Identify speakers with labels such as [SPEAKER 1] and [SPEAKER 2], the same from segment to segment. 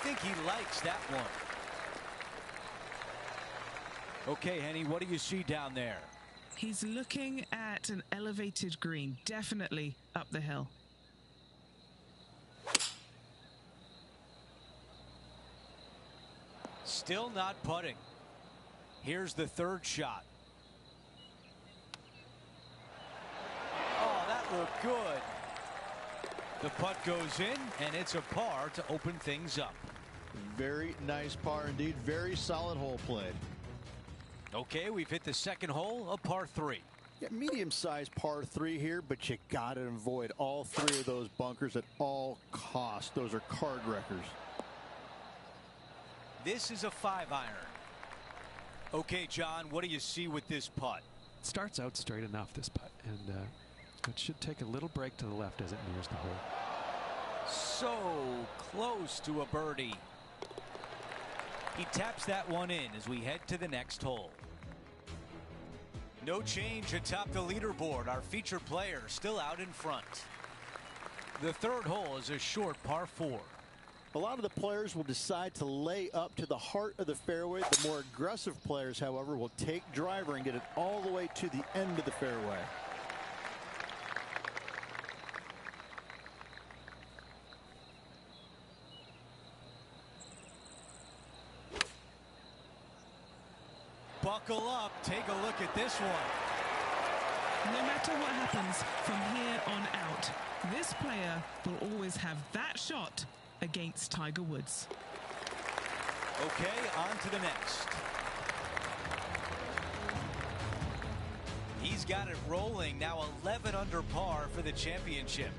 [SPEAKER 1] think he likes that one. Okay, Henny, what do you see down there?
[SPEAKER 2] He's looking at an elevated green, definitely up the hill.
[SPEAKER 1] Still not putting. Here's the third shot. Oh, that looked good. The putt goes in, and it's a par to open things up.
[SPEAKER 3] Very nice par indeed. Very solid hole played.
[SPEAKER 1] Okay, we've hit the second hole, a par 3.
[SPEAKER 3] Yeah, medium-sized par 3 here, but you got to avoid all 3 of those bunkers at all costs. Those are card wreckers.
[SPEAKER 1] This is a 5-iron. Okay, John, what do you see with this putt?
[SPEAKER 4] It starts out straight enough, this putt, and it should take a little break to the left as it nears the hole.
[SPEAKER 1] So close to a birdie. He taps that one in as we head to the next hole. No change atop the leaderboard. Our featured player still out in front. The third hole is a short par 4.
[SPEAKER 3] A lot of the players will decide to lay up to the heart of the fairway. The more aggressive players, however, will take driver and get it all the way to the end of the fairway.
[SPEAKER 1] Buckle up. Take a look at this one.
[SPEAKER 2] No matter what happens from here on out, this player will always have that shot against Tiger Woods.
[SPEAKER 1] Okay, on to the next. He's got it rolling now, 11 under par for the championship.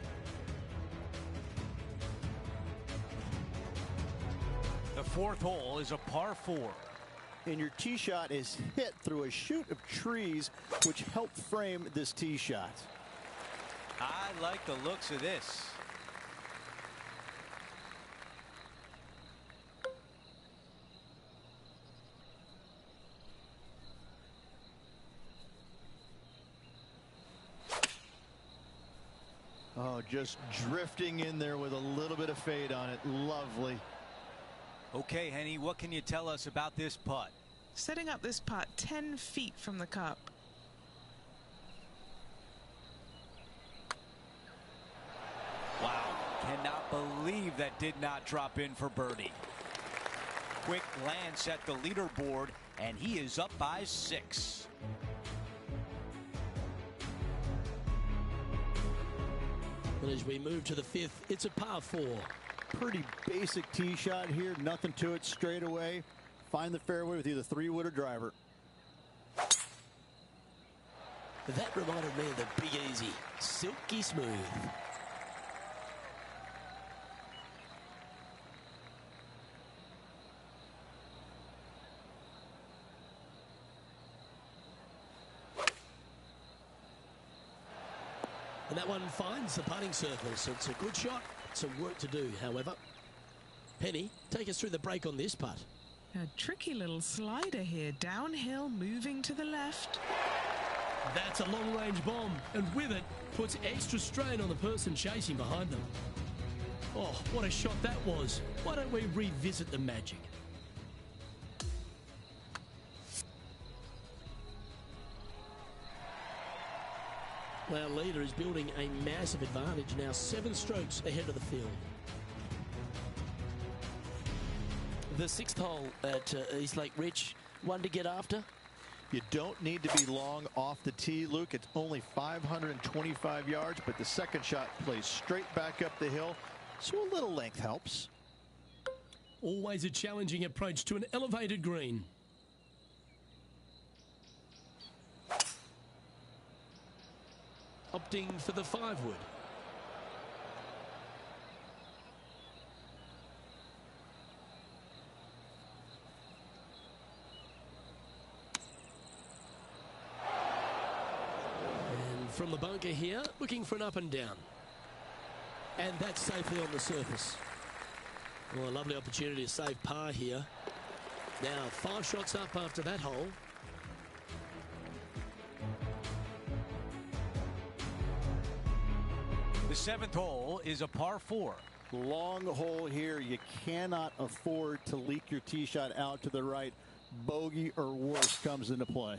[SPEAKER 1] The fourth hole is a par 4.
[SPEAKER 3] And your tee shot is hit through a chute of trees, which help frame this tee shot.
[SPEAKER 1] I like the looks of this.
[SPEAKER 3] Oh, just drifting in there with a little bit of fade on it. Lovely.
[SPEAKER 1] Okay, Henny, what can you tell us about this putt?
[SPEAKER 2] Setting up this putt 10 feet from the cup.
[SPEAKER 1] Wow, cannot believe that did not drop in for birdie. Quick glance at the leaderboard, and he is up by 6.
[SPEAKER 5] And as we move to the 5th, it's a par 4.
[SPEAKER 3] Pretty basic tee shot here. Nothing to it. Straight away. Find the fairway with either 3-wood or driver.
[SPEAKER 5] That reminded me of the Big Easy. Silky smooth. And that one finds the putting surface. It's a good shot. Some work to do, however. Penny, take us through the break on this putt.
[SPEAKER 2] A tricky little slider here. Downhill, moving to the left.
[SPEAKER 5] That's a long-range bomb, and with it, puts extra strain on the person chasing behind them. Oh, what a shot that was. Why don't we revisit the magic? Our leader is building a massive advantage now, 7 strokes ahead of the field.
[SPEAKER 6] The 6th hole at East Lake Rich, one to get after.
[SPEAKER 3] You don't need to be long off the tee, Luke. It's only 525 yards, but the second shot plays straight back up the hill, so a little length helps.
[SPEAKER 5] Always a challenging approach to an elevated green. Opting for the 5-wood. And from the bunker here, looking for an up and down. And that's safely on the surface. Well, a lovely opportunity to save par here. Now 5 shots up after that hole.
[SPEAKER 1] The 7th hole is a par 4.
[SPEAKER 3] Long hole here. You cannot afford to leak your tee shot out to the right. Bogey or worse comes into play.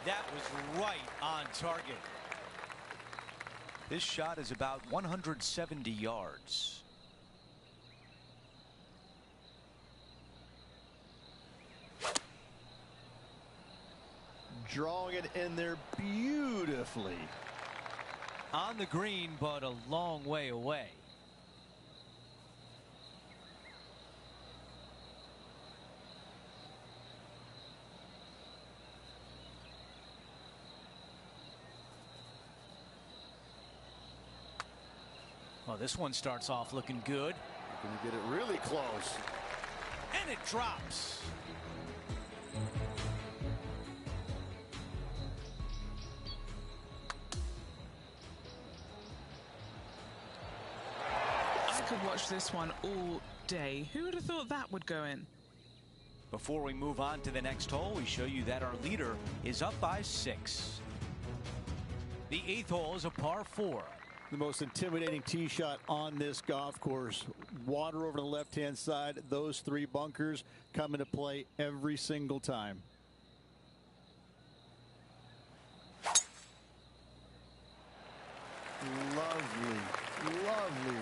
[SPEAKER 1] That was right on target. This shot is about 170 yards.
[SPEAKER 3] Drawing it in there beautifully.
[SPEAKER 1] On the green, but a long way away. Well, this one starts off looking good.
[SPEAKER 3] You're going to get it really close.
[SPEAKER 1] And it drops.
[SPEAKER 2] I could watch this one all day. Who would have thought that would go in?
[SPEAKER 1] Before we move on to the next hole, we show you that our leader is up by 6. The 8th hole is a par 4.
[SPEAKER 3] The most intimidating tee shot on this golf course. Water over the left-hand side. Those 3 bunkers come into play every single time. Lovely, lovely.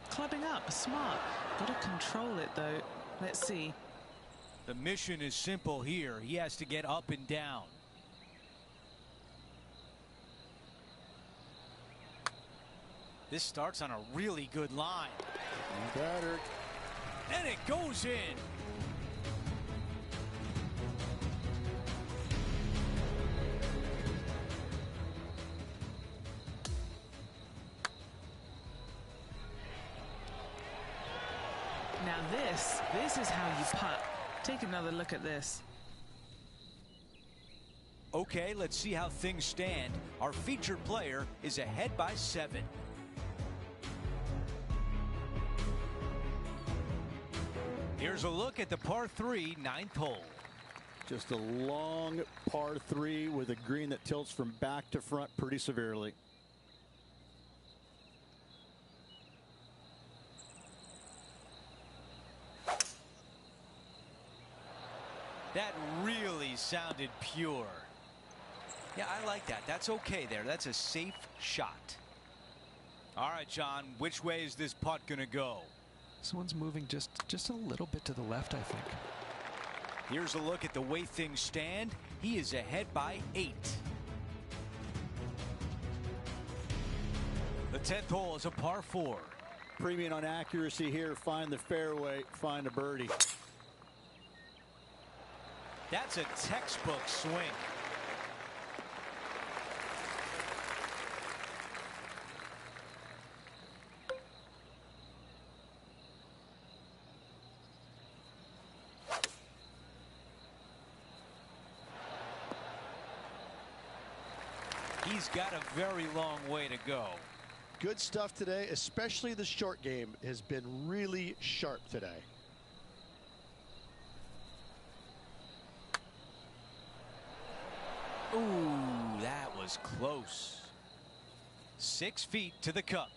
[SPEAKER 2] Clubbing up, smart. Got to control it though. Let's see.
[SPEAKER 1] The mission is simple here. He has to get up and down. This starts on a really good line.
[SPEAKER 3] Better.
[SPEAKER 1] And it goes in.
[SPEAKER 2] Now this is how you putt. Take another look at this.
[SPEAKER 1] Okay, let's see how things stand. Our featured player is ahead by 7. Here's a look at the par 3 9th hole.
[SPEAKER 3] Just a long par 3 with a green that tilts from back to front pretty severely.
[SPEAKER 1] That really sounded pure. Yeah, I like that. That's okay there. That's a safe shot. All right, John, which way is this putt going to go?
[SPEAKER 4] This one's moving just a little bit to the left, I think.
[SPEAKER 1] Here's a look at the way things stand. He is ahead by 8. The 10th hole is a par 4.
[SPEAKER 3] Premium on accuracy here. Find the fairway, find a birdie.
[SPEAKER 1] That's a textbook swing. He's got a very long way to go.
[SPEAKER 7] Good stuff today, especially the short game has been really sharp today.
[SPEAKER 1] Ooh, that was close. 6 feet to the cup.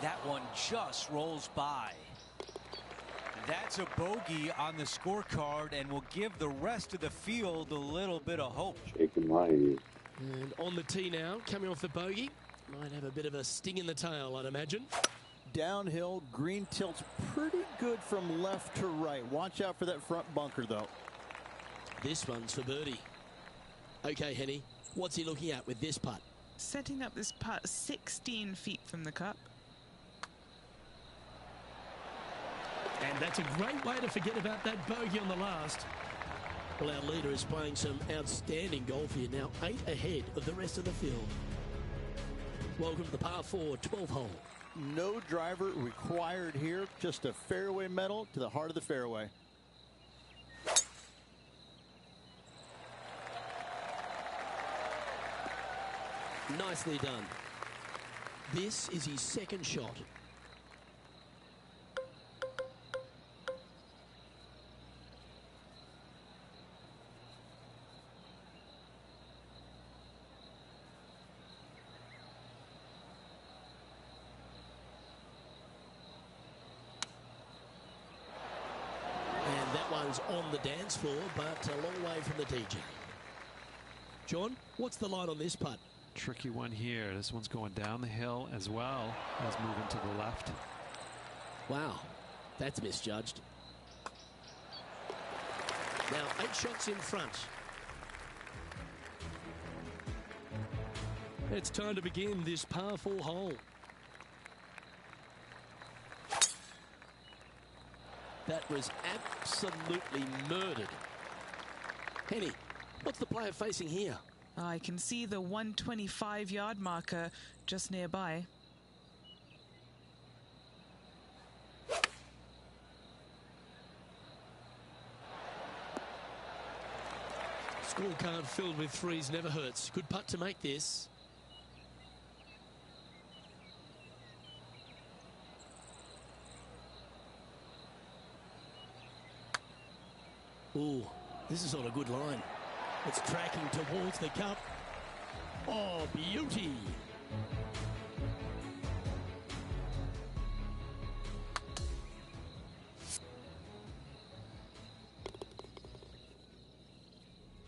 [SPEAKER 1] That one just rolls by. That's a bogey on the scorecard and will give the rest of the field a little bit of hope.
[SPEAKER 8] Shaking my head.
[SPEAKER 5] And on the tee now, coming off the bogey. Might have a bit of a sting in the tail, I'd imagine.
[SPEAKER 3] Downhill, green tilts pretty good from left to right. Watch out for that front bunker, though.
[SPEAKER 5] This one's for birdie. Okay, Henny, what's he looking at with this putt?
[SPEAKER 2] Setting up this putt 16 feet from the cup.
[SPEAKER 5] And that's a great way to forget about that bogey on the last. Well, our leader is playing some outstanding golf here now, 8 ahead of the rest of the field. Welcome to the par 4 12th hole.
[SPEAKER 3] No driver required here, just a fairway metal to the heart of the fairway.
[SPEAKER 5] Nicely done. This is his second shot. players on the dance floor, but a long way from the DJ. John, what's the line on this putt?
[SPEAKER 4] Tricky one here. This one's going down the hill as well as moving to the left.
[SPEAKER 5] Wow, that's misjudged. Now 8 shots in front. It's time to begin this par 4 hole. That was absolutely murdered. Henny, what's the player facing here?
[SPEAKER 2] I can see the 125-yard marker just nearby.
[SPEAKER 5] Scorecard filled with threes never hurts. Good putt to make this. Ooh, this is on a good line. It's tracking towards the cup. Oh, beauty.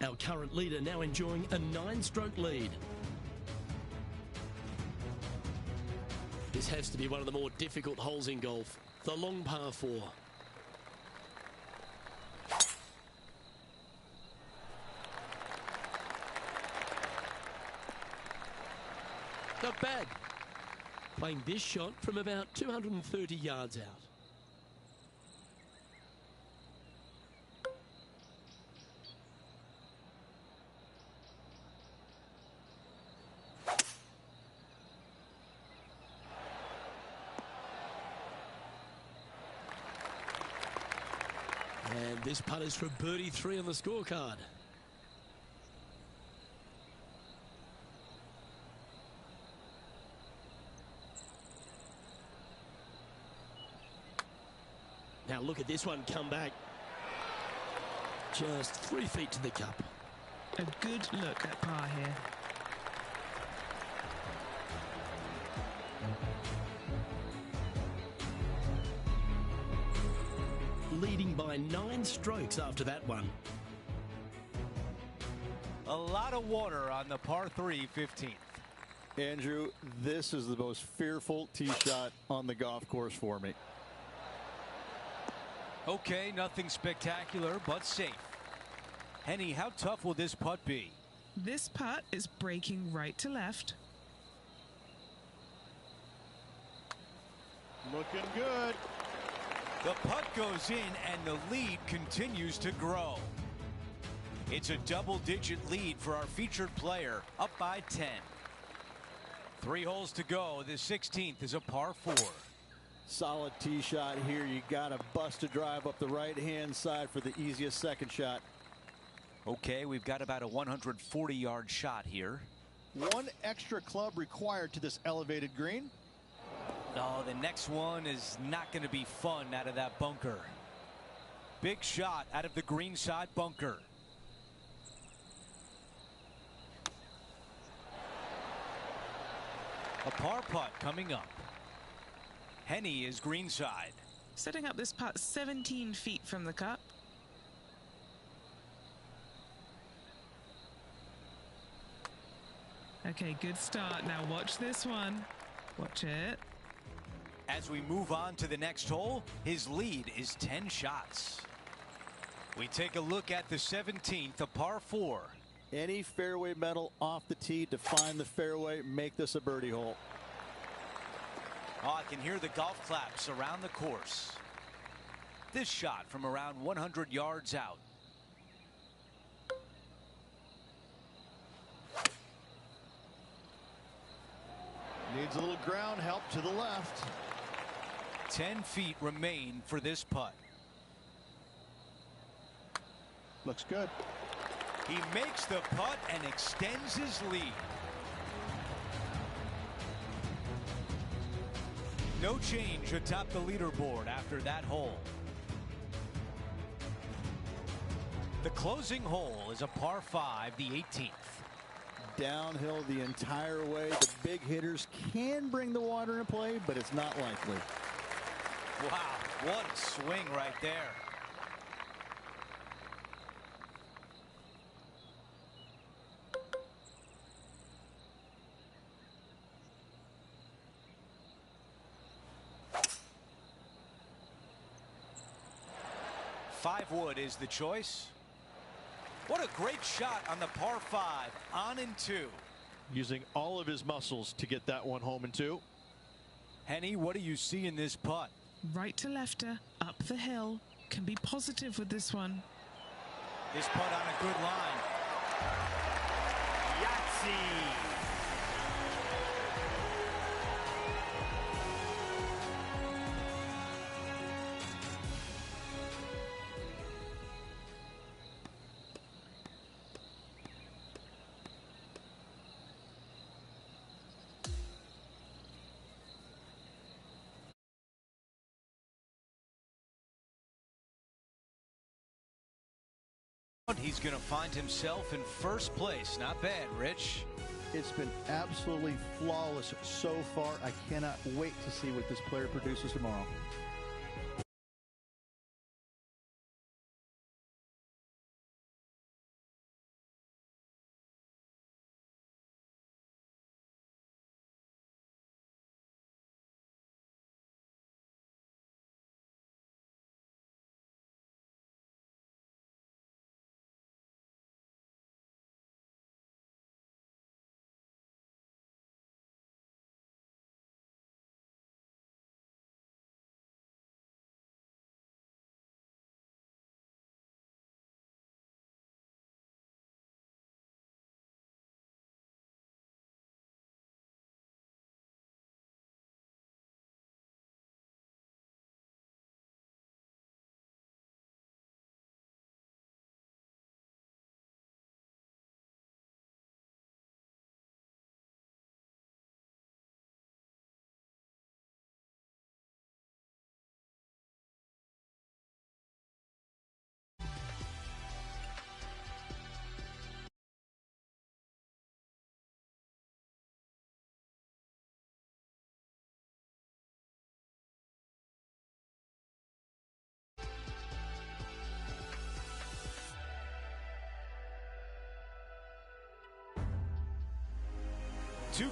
[SPEAKER 5] Our current leader now enjoying a 9-stroke lead. This has to be one of the more difficult holes in golf. The long par 4. Not bad. Playing this shot from about 230 yards out. And this putt is for birdie 3 on the scorecard. Now look at this one come back. Just 3 feet to the cup.
[SPEAKER 2] A good look at par here.
[SPEAKER 5] Leading by 9 strokes after that one.
[SPEAKER 1] A lot of water on the par 3 15th.
[SPEAKER 3] Andrew, this is the most fearful tee shot on the golf course for me.
[SPEAKER 1] Okay, nothing spectacular, but safe. Henny, how tough will this putt be?
[SPEAKER 2] This putt is breaking right to left.
[SPEAKER 3] Looking good.
[SPEAKER 1] The putt goes in and the lead continues to grow. It's a double-digit lead for our featured player, up by 10. 3 holes to go. The 16th is a par 4.
[SPEAKER 3] Solid tee shot here. You got to bust a drive up the right-hand side for the easiest second shot.
[SPEAKER 1] Okay, we've got about a 140-yard shot here.
[SPEAKER 7] 1 extra club required to this elevated green.
[SPEAKER 1] Oh, the next one is not going to be fun out of that bunker. Big shot out of the green side bunker. A par putt coming up. Henny is greenside.
[SPEAKER 2] Setting up this putt 17 feet from the cup. Okay, good start. Now watch this one. Watch it.
[SPEAKER 1] As we move on to the next hole, his lead is 10 shots. We take a look at the 17th, a par 4.
[SPEAKER 3] Any fairway metal off the tee to find the fairway, make this a birdie hole.
[SPEAKER 1] Oh, I can hear the golf claps around the course. This shot from around 100 yards out.
[SPEAKER 7] Needs a little ground help to the left.
[SPEAKER 1] 10 feet remain for this putt.
[SPEAKER 7] Looks good.
[SPEAKER 1] He makes the putt and extends his lead. No change atop the leaderboard after that hole. The closing hole is a par 5, the 18th.
[SPEAKER 3] Downhill the entire way. The big hitters can bring the water into play, but it's not likely.
[SPEAKER 1] Wow, what a swing right there. 5 wood is the choice. What a great shot on the par 5, on and 2.
[SPEAKER 3] Using all of his muscles to get that one home in 2.
[SPEAKER 1] Henny, what do you see in this putt?
[SPEAKER 2] Right to lefter, up the hill. Can be positive with this one.
[SPEAKER 1] This putt on a good line. Yahtzee! He's going to find himself in first place. Not bad, Rich.
[SPEAKER 7] It's been absolutely flawless so far. I cannot wait to see what this player produces tomorrow.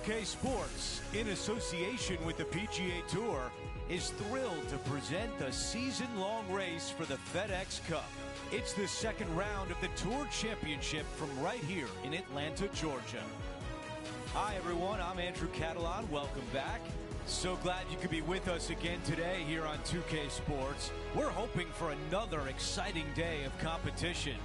[SPEAKER 1] PGA Sports, in association with the PGA Tour, is thrilled to present the season-long race for the FedEx Cup. It's the second round of the Tour Championship from right here in Atlanta, Georgia. Hi, everyone. I'm Andrew Catalan. Welcome back. So glad you could be with us again today here on 2K Sports. We're hoping for another exciting day of competition.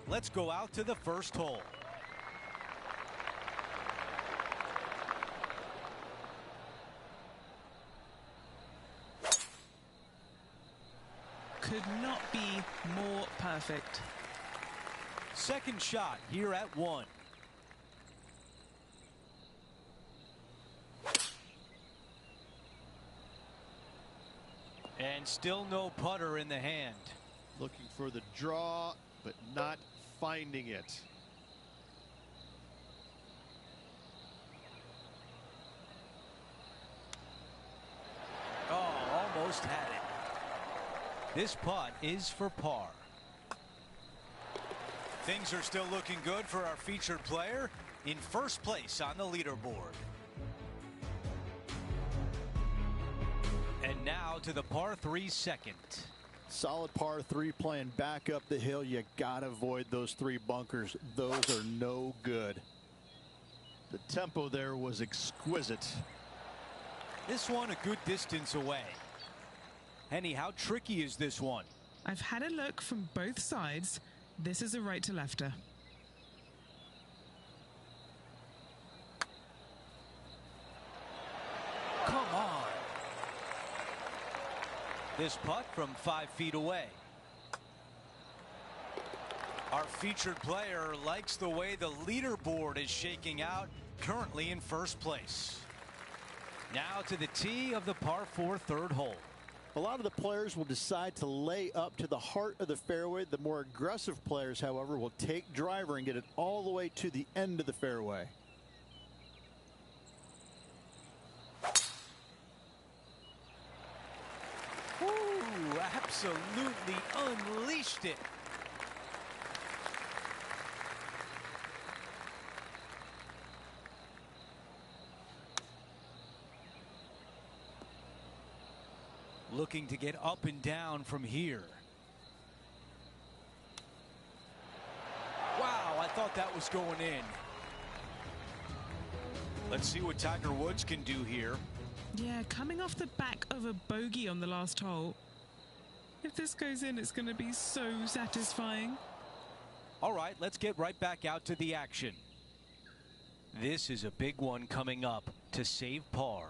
[SPEAKER 1] Let's go out to the first hole.
[SPEAKER 2] Could not be more perfect.
[SPEAKER 1] Second shot here at 1. And still no putter in the hand.
[SPEAKER 3] Looking for the draw, but not finding it.
[SPEAKER 1] Oh, almost had it. This putt is for par. Things are still looking good for our featured player in first place on the leaderboard. And now to the par 3 second.
[SPEAKER 3] Solid par 3 playing back up the hill. You gotta avoid those 3 bunkers. Those are no good. The tempo there was exquisite.
[SPEAKER 1] This one a good distance away. Henny, how tricky is this one?
[SPEAKER 2] I've had a look from both sides. This is a right to lefter.
[SPEAKER 1] Come on. This putt from 5 feet away. Our featured player likes the way the leaderboard is shaking out, currently in first place. Now to the tee of the par 4 third hole.
[SPEAKER 3] A lot of the players will decide to lay up to the heart of the fairway. The more aggressive players, however, will take driver and get it all the way to the end of the fairway.
[SPEAKER 1] Ooh, absolutely unleashed it. Looking to get up and down from here. Wow, I thought that was going in. Let's see what Tiger Woods can do here.
[SPEAKER 2] Yeah, coming off the back of a bogey on the last hole. If this goes in, it's going to be so satisfying.
[SPEAKER 1] All right, let's get right back out to the action. This is a big one coming up to save par.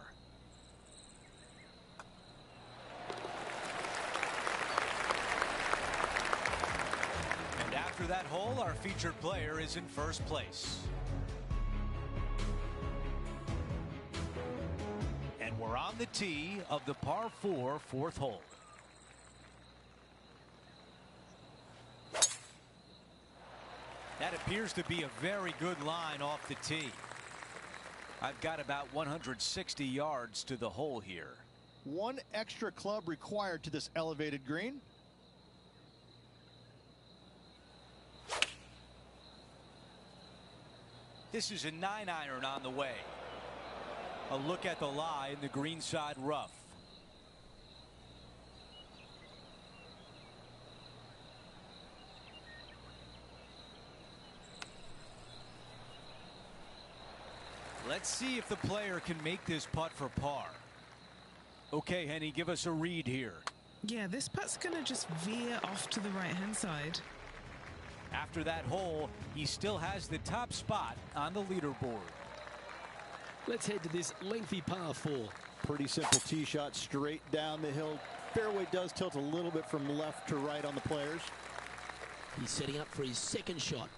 [SPEAKER 1] And after that hole, our featured player is in first place. And we're on the tee of the par 4 fourth hole. That appears to be a very good line off the tee. I've got about 160 yards to the hole here.
[SPEAKER 3] One extra club required to this elevated green.
[SPEAKER 1] This is a 9-iron on the way. A look at the lie in the greenside rough. Let's see if the player can make this putt for par. Okay, Henny, give us a read here.
[SPEAKER 2] Yeah, this putt's going to just veer off to the right-hand side.
[SPEAKER 1] After that hole, he still has the top spot on the leaderboard.
[SPEAKER 5] Let's head to this lengthy par 4.
[SPEAKER 3] Pretty simple tee shot straight down the hill. Fairway does tilt a little bit from left to right on the players.
[SPEAKER 5] He's setting up for his second shot.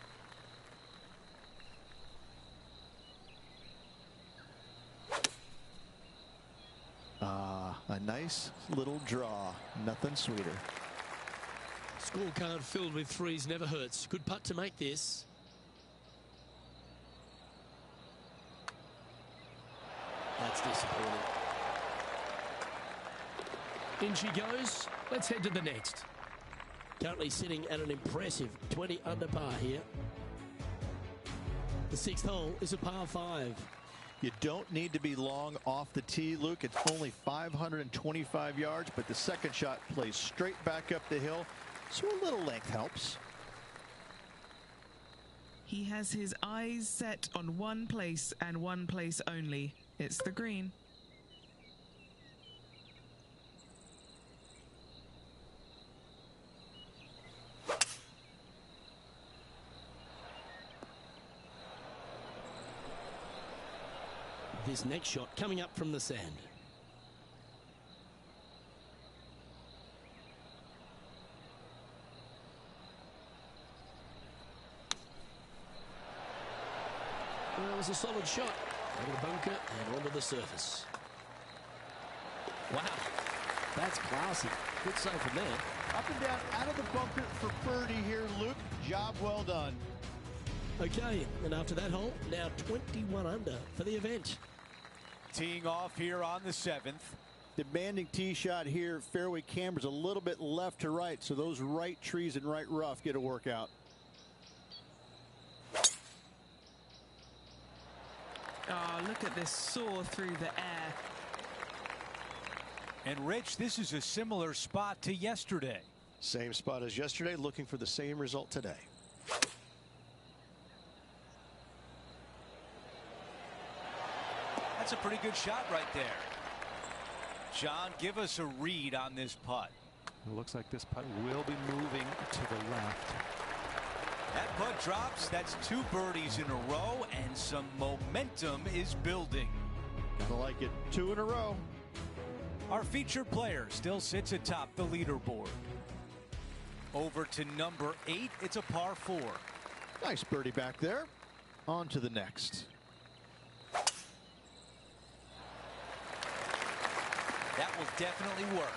[SPEAKER 3] A nice little draw. Nothing sweeter.
[SPEAKER 5] Scorecard filled with threes never hurts. Good putt to make this. That's disappointing. In she goes. Let's head to the next. Currently sitting at an impressive 20 under par here. The sixth hole is a par 5.
[SPEAKER 3] You don't need to be long off the tee, Luke. It's only 525 yards, but the second shot plays straight back up the hill, so a little length helps.
[SPEAKER 2] He has his eyes set on one place and one place only. It's the green.
[SPEAKER 5] This next shot coming up from the sand. Well, it was a solid shot. Over the bunker and onto the surface. Wow, that's classy. Good save from there.
[SPEAKER 3] Up and down out of the bunker for birdie here, Luke. Job well done.
[SPEAKER 5] Okay, and after that hole, now 21 under for the event.
[SPEAKER 1] Teeing off here on the 7th.
[SPEAKER 3] Demanding tee shot here. Fairway cambers a little bit left to right, so those right trees and right rough get a workout.
[SPEAKER 2] Oh, look at this soar through the air.
[SPEAKER 1] And Rich, this is a similar spot to yesterday.
[SPEAKER 8] Same spot as yesterday, looking for the same result today.
[SPEAKER 1] That's a pretty good shot right there. John, give us a read on this putt.
[SPEAKER 4] It looks like this putt will be moving to the left.
[SPEAKER 1] That putt drops. That's 2 birdies in a row, and some momentum is building.
[SPEAKER 3] I like it. 2 in a row.
[SPEAKER 1] Our featured player still sits atop the leaderboard. Over to number 8. It's a par 4.
[SPEAKER 3] Nice birdie back there. On to the next.
[SPEAKER 1] That will definitely work.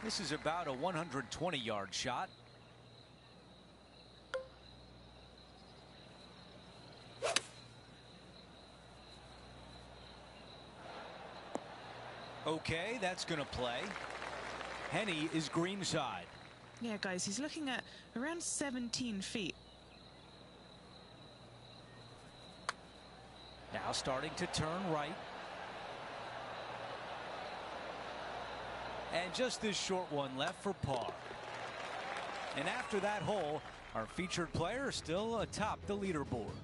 [SPEAKER 1] This is about a 120-yard shot. Okay, that's going to play. Henny is greenside.
[SPEAKER 2] Yeah, guys, he's looking at around 17 feet.
[SPEAKER 1] Now starting to turn right. And just this short one left for par. And after that hole, our featured player still atop the leaderboard.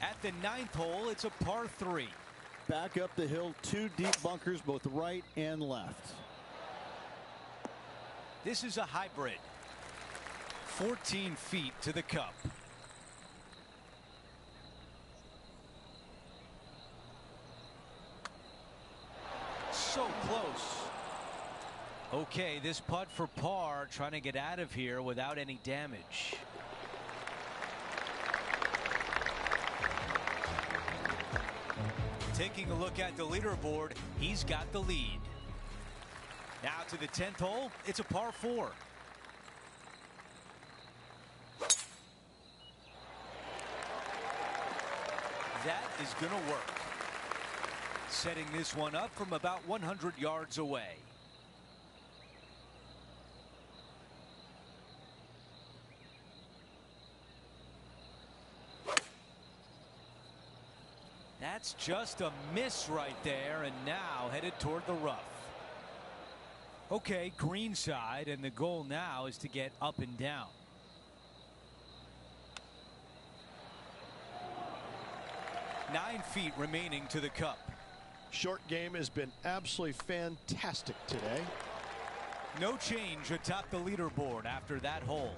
[SPEAKER 1] At the 9th hole, it's a par 3.
[SPEAKER 3] Back up the hill, 2 deep bunkers, both right and left.
[SPEAKER 1] This is a hybrid. 14 feet to the cup. So close. Okay, this putt for par, trying to get out of here without any damage. Taking a look at the leaderboard, he's got the lead. Now to the 10th hole, it's a par 4. That is going to work. Setting this one up from about 100 yards away. That's just a miss right there, and now headed toward the rough. Okay, greenside, and the goal now is to get up and down. Nine feet remaining to the cup.
[SPEAKER 8] Short game has been absolutely fantastic today.
[SPEAKER 1] No change atop the leaderboard after that hole.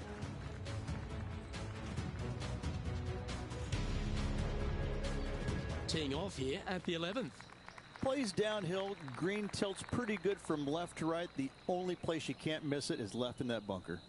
[SPEAKER 5] Teeing off here at the 11th.
[SPEAKER 3] Plays downhill. Green tilts pretty good from left to right. The only place you can't miss it is left in that bunker.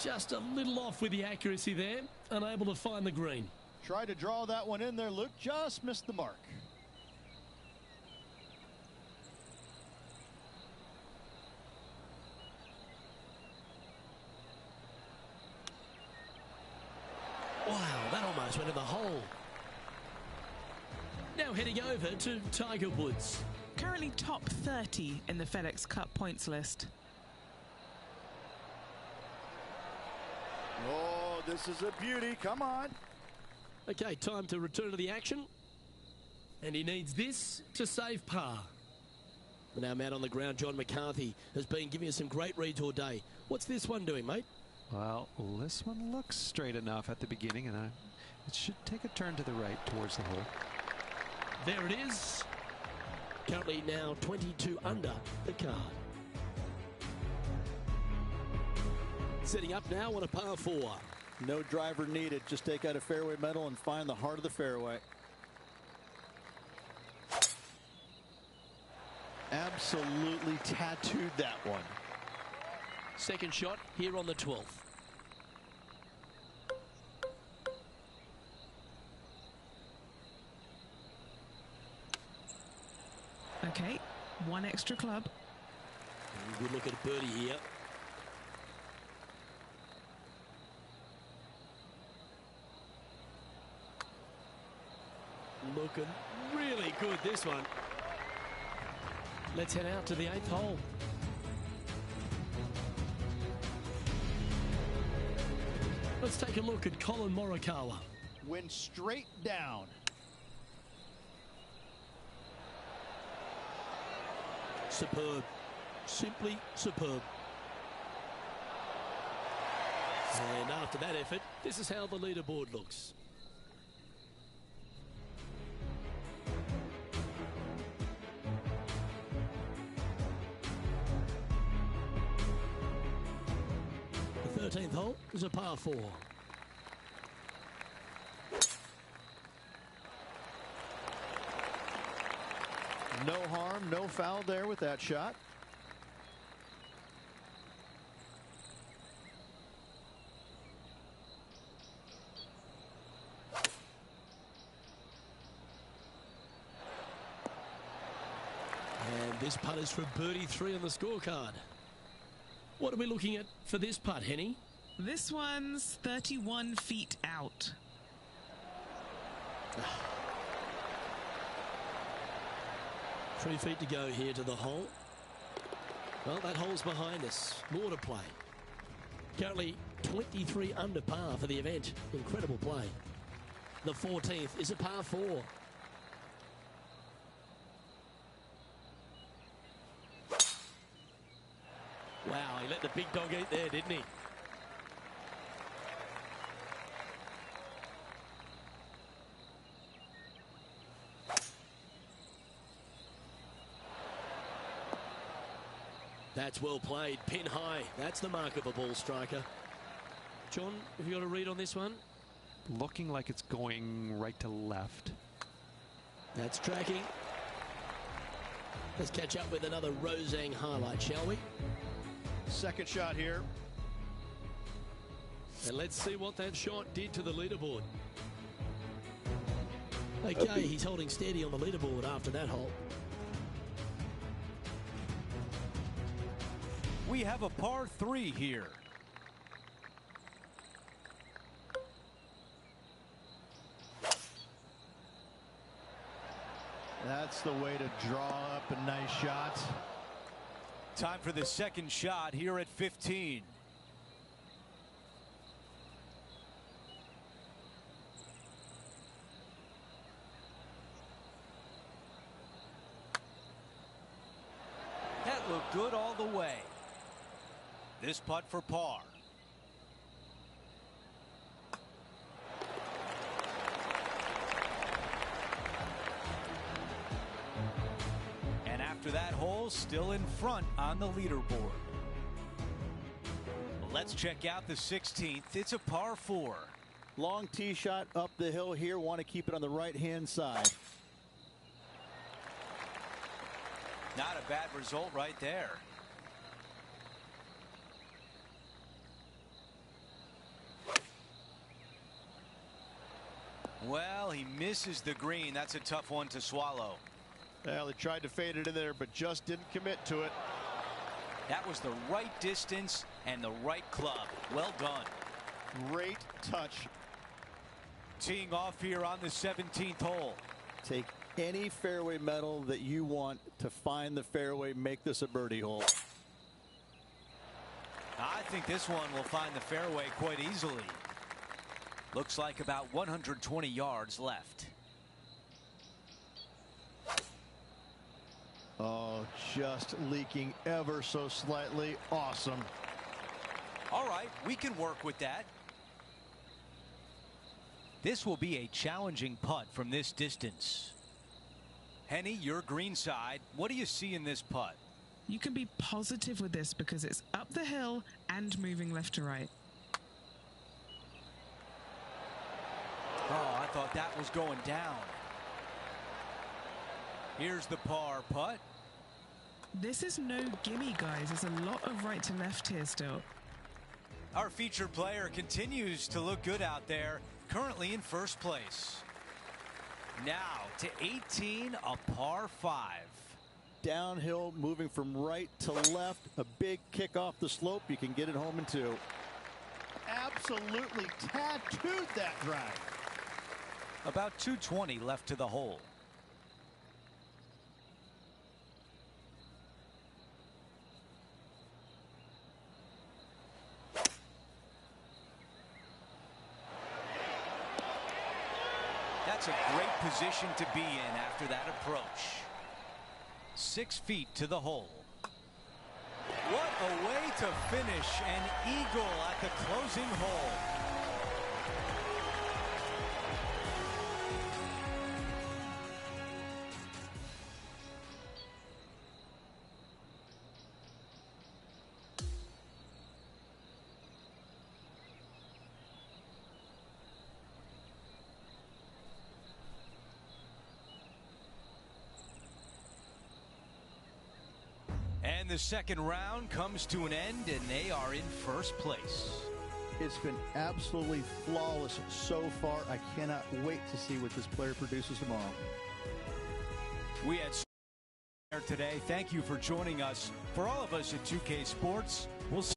[SPEAKER 5] Just a little off with the accuracy there, unable to find the green.
[SPEAKER 7] Tried to draw that one in there, Luke, just missed the mark.
[SPEAKER 5] Wow, that almost went in the hole. Now heading over to Tiger Woods.
[SPEAKER 2] Currently top 30 in the FedEx Cup points list.
[SPEAKER 7] Oh, this is a beauty. Come on.
[SPEAKER 5] Okay, time to return to the action. And he needs this to save par. But now man on the ground, John McCarthy, has been giving us some great reads all day. What's this one doing, mate?
[SPEAKER 4] Well, this one looks straight enough at the beginning, and it should take a turn to the right towards the hole.
[SPEAKER 5] There it is. Currently now 22 under the card. Setting up now on a par 4.
[SPEAKER 3] No driver needed. Just take out a fairway metal and find the heart of the fairway.
[SPEAKER 8] Absolutely tattooed that one.
[SPEAKER 5] Second shot here on the 12th.
[SPEAKER 2] Okay, one extra club.
[SPEAKER 5] Good look at birdie here. Looking really good, this one. Let's head out to the 8th hole. Let's take a look at Colin Morikawa.
[SPEAKER 7] Went straight down.
[SPEAKER 5] Superb. Simply superb. And after that effort, this is how the leaderboard looks. The 13th hole is a par 4.
[SPEAKER 3] No harm, no foul there with that shot.
[SPEAKER 5] This putt is for birdie 3 on the scorecard. What are we looking at for this putt, Henny?
[SPEAKER 2] This one's 31 feet out.
[SPEAKER 5] 3 feet to go here to the hole. Well, that hole's behind us. More to play. Currently 23 under par for the event. Incredible play. The 14th is a par 4. Wow, he let the big dog eat there, didn't he? That's well played. Pin high. That's the mark of a ball striker. John, have you got a read on this one?
[SPEAKER 4] Looking like it's going right to left.
[SPEAKER 5] That's tracking. Let's catch up with another Rosang highlight, shall we?
[SPEAKER 8] Second shot here.
[SPEAKER 5] And let's see what that shot did to the leaderboard. Okay, he's holding steady on the leaderboard after that hole.
[SPEAKER 1] We have a par 3 here.
[SPEAKER 3] That's the way to draw up a nice shot.
[SPEAKER 1] Time for the second shot here at 15. That looked good all the way. This putt for par. And after that hole, still in front on the leaderboard. Let's check out the 16th. It's a par 4.
[SPEAKER 3] Long tee shot up the hill here. Want to keep it on the right-hand side.
[SPEAKER 1] Not a bad result right there. Well, he misses the green. That's a tough one to swallow.
[SPEAKER 8] Well, he tried to fade it in there, but just didn't commit to it.
[SPEAKER 1] That was the right distance and the right club. Well done.
[SPEAKER 8] Great touch.
[SPEAKER 1] Teeing off here on the 17th hole.
[SPEAKER 3] Take any fairway metal that you want to find the fairway. Make this a birdie hole.
[SPEAKER 1] I think this one will find the fairway quite easily. Looks like about 120 yards left.
[SPEAKER 3] Oh, just leaking ever so slightly. Awesome.
[SPEAKER 1] All right, we can work with that. This will be a challenging putt from this distance. Henny, your green side. What do you see in this putt?
[SPEAKER 2] You can be positive with this because it's up the hill and moving left to right.
[SPEAKER 1] Oh, I thought that was going down. Here's the par putt.
[SPEAKER 2] This is no gimme, guys. There's a lot of right to left here still.
[SPEAKER 1] Our featured player continues to look good out there, currently in first place. Now to 18, a par 5.
[SPEAKER 3] Downhill, moving from right to left. A big kick off the slope. You can get it home in 2.
[SPEAKER 8] Absolutely tattooed that drive.
[SPEAKER 1] About 220 left to the hole. That's a great position to be in after that approach. 6 feet to the hole. What a way to finish an eagle at the closing hole. And the second round comes to an end, and they are in first place.
[SPEAKER 3] It's been absolutely flawless so far. I cannot wait to see what this player produces tomorrow.
[SPEAKER 1] We had today. Thank you for joining us. For all of us at 2K Sports, we'll see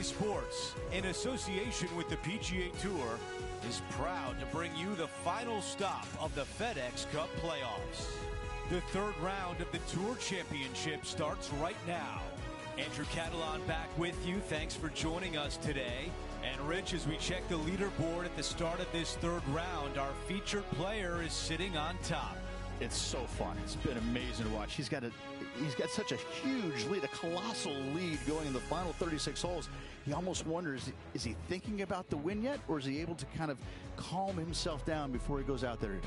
[SPEAKER 9] PGA Sports, in association with the PGA Tour, is proud to bring you the final stop of the FedEx Cup playoffs. The third round of the Tour Championship starts right now. Andrew Catalan back with you. Thanks for joining us today. And Rich, as we check the leaderboard at the start of this third round, our featured player is sitting on top.
[SPEAKER 3] It's so fun. It's been amazing to watch. He's got such a huge lead, a colossal lead going in the final 36 holes. He almost wonders, is he thinking about the win yet, or is he able to kind of calm himself down before he goes out there?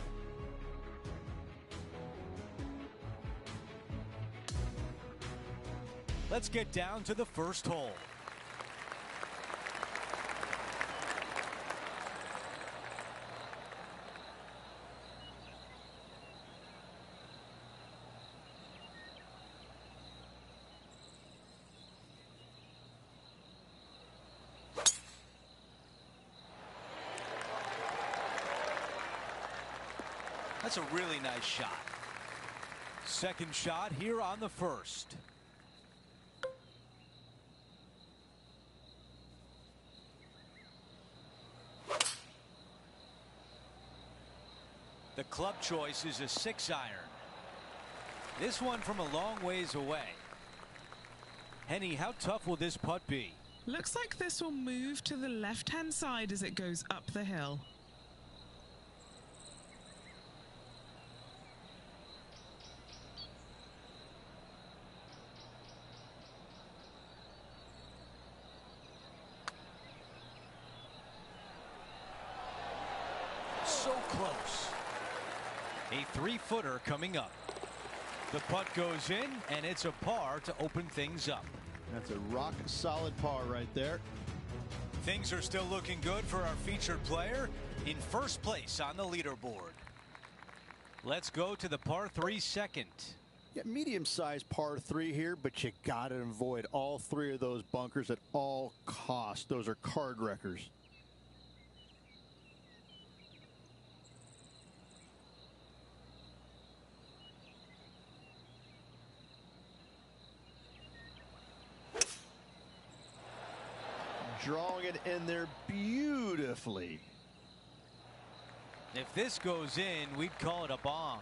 [SPEAKER 9] Let's get down to the first hole.
[SPEAKER 1] That's a really nice shot. Second shot here on the first. The club choice is a 6-iron. This one from a long ways away. Henny, how tough will this putt be?
[SPEAKER 2] Looks like this will move to the left-hand side as it goes up the hill.
[SPEAKER 1] So close. A 3-footer coming up. The putt goes in, and it's a par to open things up.
[SPEAKER 3] That's a rock solid par right there.
[SPEAKER 1] Things are still looking good for our featured player in first place on the leaderboard. Let's go to the par 3 second.
[SPEAKER 3] Yeah, medium-sized par 3 here, but you got to avoid all 3 of those bunkers at all costs. Those are card wreckers. Drawing it in there beautifully.
[SPEAKER 1] If this goes in, we'd call it a bomb.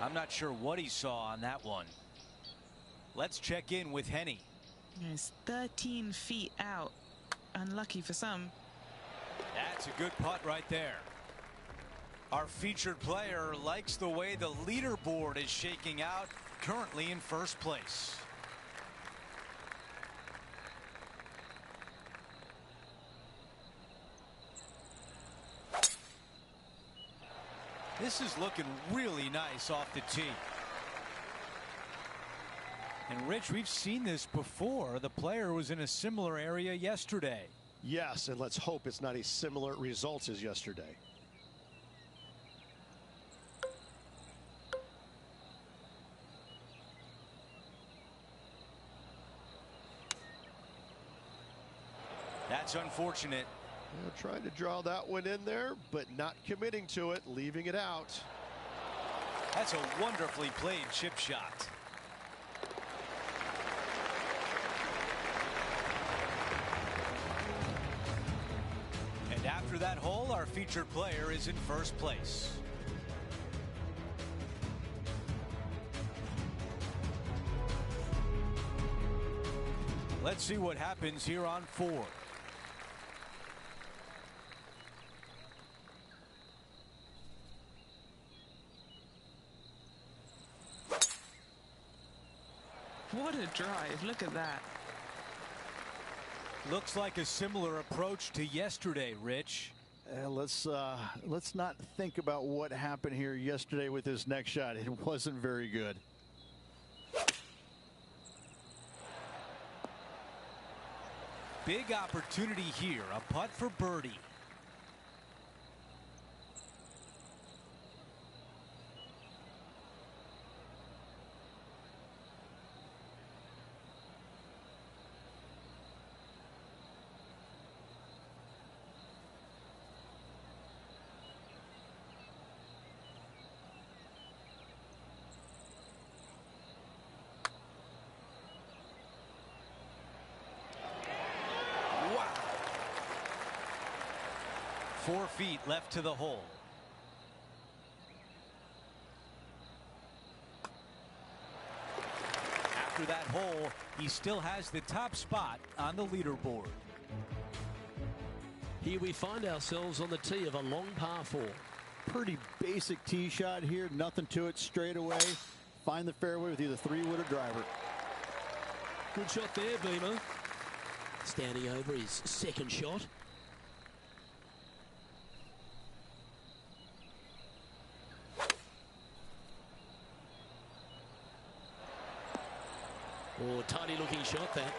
[SPEAKER 1] I'm not sure what he saw on that one. Let's check in with Henny.
[SPEAKER 2] It's 13 feet out. Unlucky for some.
[SPEAKER 1] That's a good putt right there. Our featured player likes the way the leaderboard is shaking out, currently in first place. This is looking really nice off the tee. And Rich, we've seen this before. The player was in a similar area yesterday.
[SPEAKER 8] Yes, and let's hope it's not a similar results as yesterday.
[SPEAKER 1] That's unfortunate.
[SPEAKER 8] Trying to draw that one in there, but not committing to it, leaving it out.
[SPEAKER 1] That's a wonderfully played chip shot. And after that hole, our featured player is in first place. Let's see what happens here on 4.
[SPEAKER 2] What a drive. Look at that.
[SPEAKER 1] Looks like a similar approach to yesterday, Rich.
[SPEAKER 3] Let's not think about what happened here yesterday with this next shot. It wasn't very good.
[SPEAKER 1] Big opportunity here. A putt for birdie. Wow. 4 feet left to the hole. After that hole, he still has the top spot on the leaderboard.
[SPEAKER 5] Here we find ourselves on the tee of a long par 4.
[SPEAKER 3] Pretty basic tee shot here. Nothing to it. Straight away. Find the fairway with either 3-wood or driver.
[SPEAKER 5] Good shot there, Beamer. Standing over his second shot. Oh, tiny looking shot that.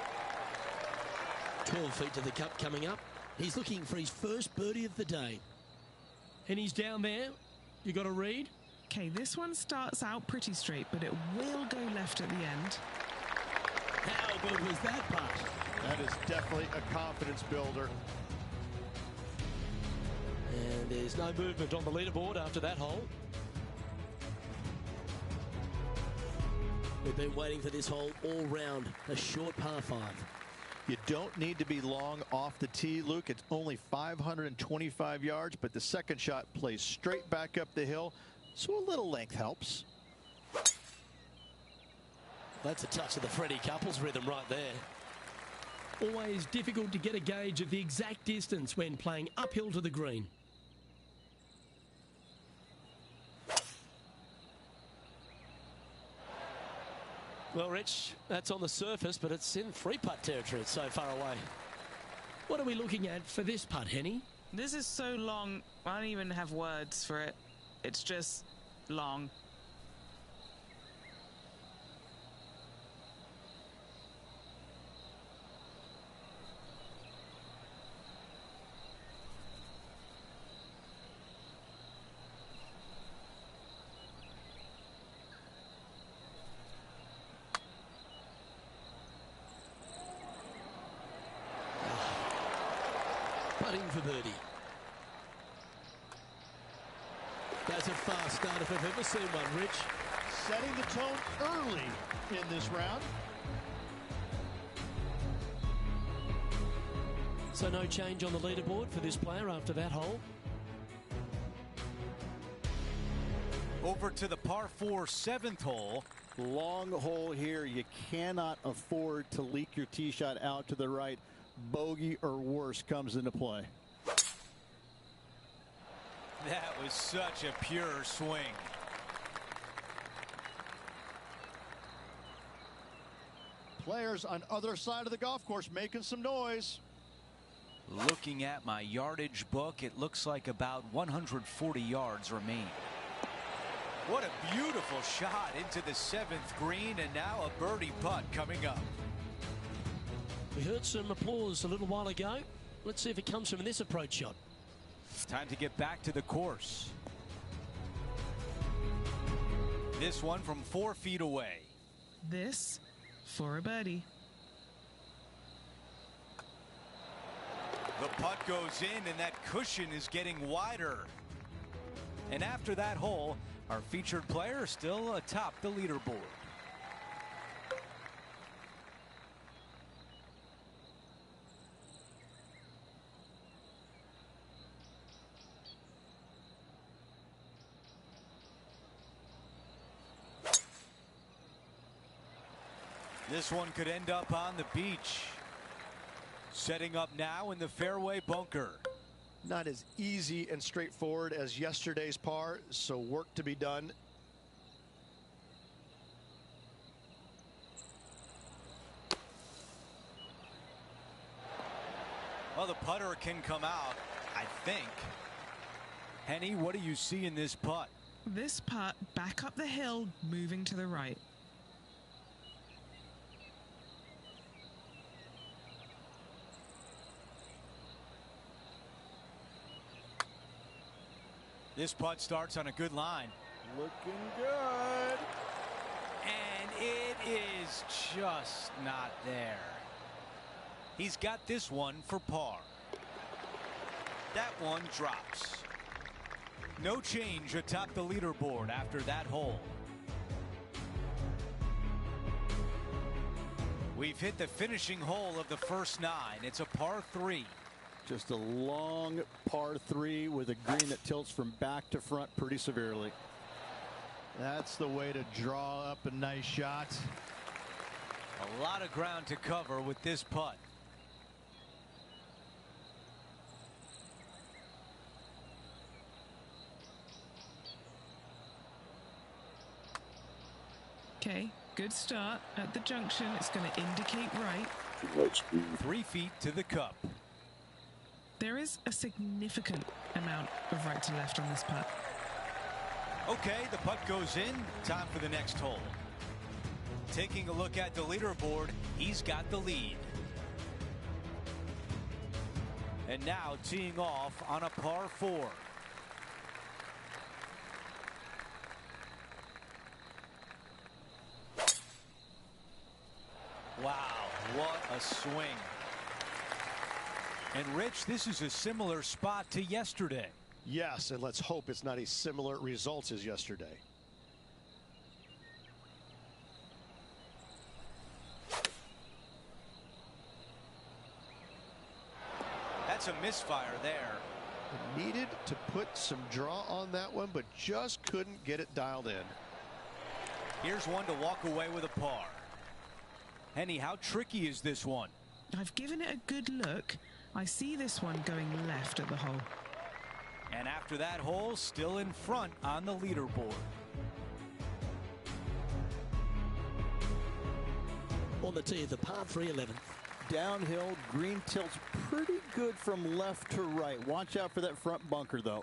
[SPEAKER 5] 12 feet to the cup coming up. He's looking for his first birdie of the day. And he's down there. You got to read.
[SPEAKER 2] Okay, this one starts out pretty straight, but it will go left at the end.
[SPEAKER 5] How good was that putt?
[SPEAKER 8] That is definitely a confidence builder.
[SPEAKER 5] And there's no movement on the leaderboard after that hole. We've been waiting for this hole all round. A short par 5.
[SPEAKER 3] You don't need to be long off the tee, Luke. It's only 525 yards, but the second shot plays straight back up the hill, so a little length helps.
[SPEAKER 5] That's a touch of the Freddie Couples rhythm right there. Always difficult to get a gauge of the exact distance when playing uphill to the green. Well, Rich, that's on the surface, but it's in free putt territory. It's so far away. What are we looking at for this putt, Henny?
[SPEAKER 2] This is so long, I don't even have words for it. It's just long.
[SPEAKER 5] Putting for birdie. That's a fast start if I've ever seen one, Rich.
[SPEAKER 3] Setting the tone early in this round.
[SPEAKER 5] So no change on the leaderboard for this player after that hole.
[SPEAKER 9] Over to the par 4 7th hole.
[SPEAKER 3] Long hole here. You cannot afford to leak your tee shot out to the right. Bogey or worse comes into play.
[SPEAKER 9] That was such a pure swing.
[SPEAKER 3] Players on other side of the golf course making some noise.
[SPEAKER 1] Looking at my yardage book, it looks like about 140 yards remain.
[SPEAKER 9] What a beautiful shot into the 7th green, and now a birdie putt coming up.
[SPEAKER 5] We heard some applause a little while ago. Let's see if it comes from this approach shot.
[SPEAKER 9] Time to get back to the course. This one from 4 feet away.
[SPEAKER 2] This for a birdie.
[SPEAKER 9] The putt goes in, and that cushion is getting wider. And after that hole, our featured player still atop the leaderboard. This one could end up on the beach. Setting up now in the fairway bunker.
[SPEAKER 8] Not as easy and straightforward as yesterday's par, so work to be done.
[SPEAKER 9] Well, the putter can come out, I think. Henny, what do you see in this putt?
[SPEAKER 2] This putt back up the hill, moving to the right.
[SPEAKER 9] This putt starts on a good line.
[SPEAKER 3] Looking good.
[SPEAKER 9] And it is just not there. He's got this one for par. That one drops. No change atop the leaderboard after that hole. We've hit the finishing hole of the first 9. It's a par 3.
[SPEAKER 3] Just a long par 3 with a green that tilts from back to front pretty severely.
[SPEAKER 8] That's the way to draw up a nice shot.
[SPEAKER 9] A lot of ground to cover with this putt.
[SPEAKER 2] Okay, good start at the junction. It's going to indicate right.
[SPEAKER 9] 3 feet to the cup.
[SPEAKER 2] There is a significant amount of right to left on this putt.
[SPEAKER 9] Okay, the putt goes in. Time for the next hole. taking a look at the leaderboard, he's got the lead. And now teeing off on a par 4. Wow, what a swing. And Rich, this is a similar spot to yesterday.
[SPEAKER 8] Yes, and let's hope it's not as similar results as yesterday.
[SPEAKER 9] That's a misfire there.
[SPEAKER 8] Needed to put some draw on that one, but just couldn't get it dialed in.
[SPEAKER 9] Here's one to walk away with a par. Henny, how tricky is this one?
[SPEAKER 2] I've given it a good look. I see this one going left at the hole.
[SPEAKER 9] And after that hole, still in front on the leaderboard.
[SPEAKER 5] On the tee, the par 3 11th.
[SPEAKER 3] Downhill, green tilts pretty good from left to right. Watch out for that front bunker, though.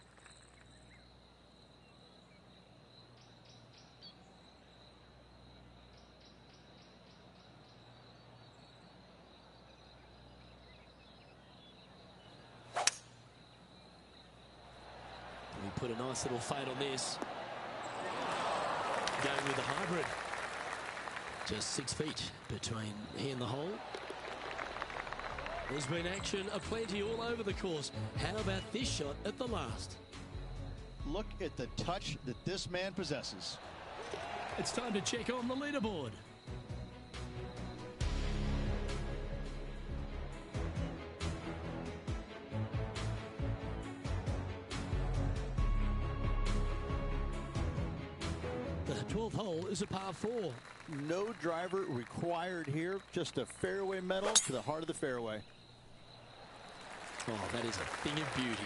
[SPEAKER 5] We put a nice little fade on this. Going with the hybrid. Just 6 feet between he and the hole. There's been action aplenty all over the course. How about this shot at the last?
[SPEAKER 3] Look at the touch that this man possesses.
[SPEAKER 5] It's time to check on the leaderboard. The 12th hole is a par 4.
[SPEAKER 3] No driver required here. Just a fairway metal to the heart of the fairway.
[SPEAKER 5] Oh, that is a thing of beauty.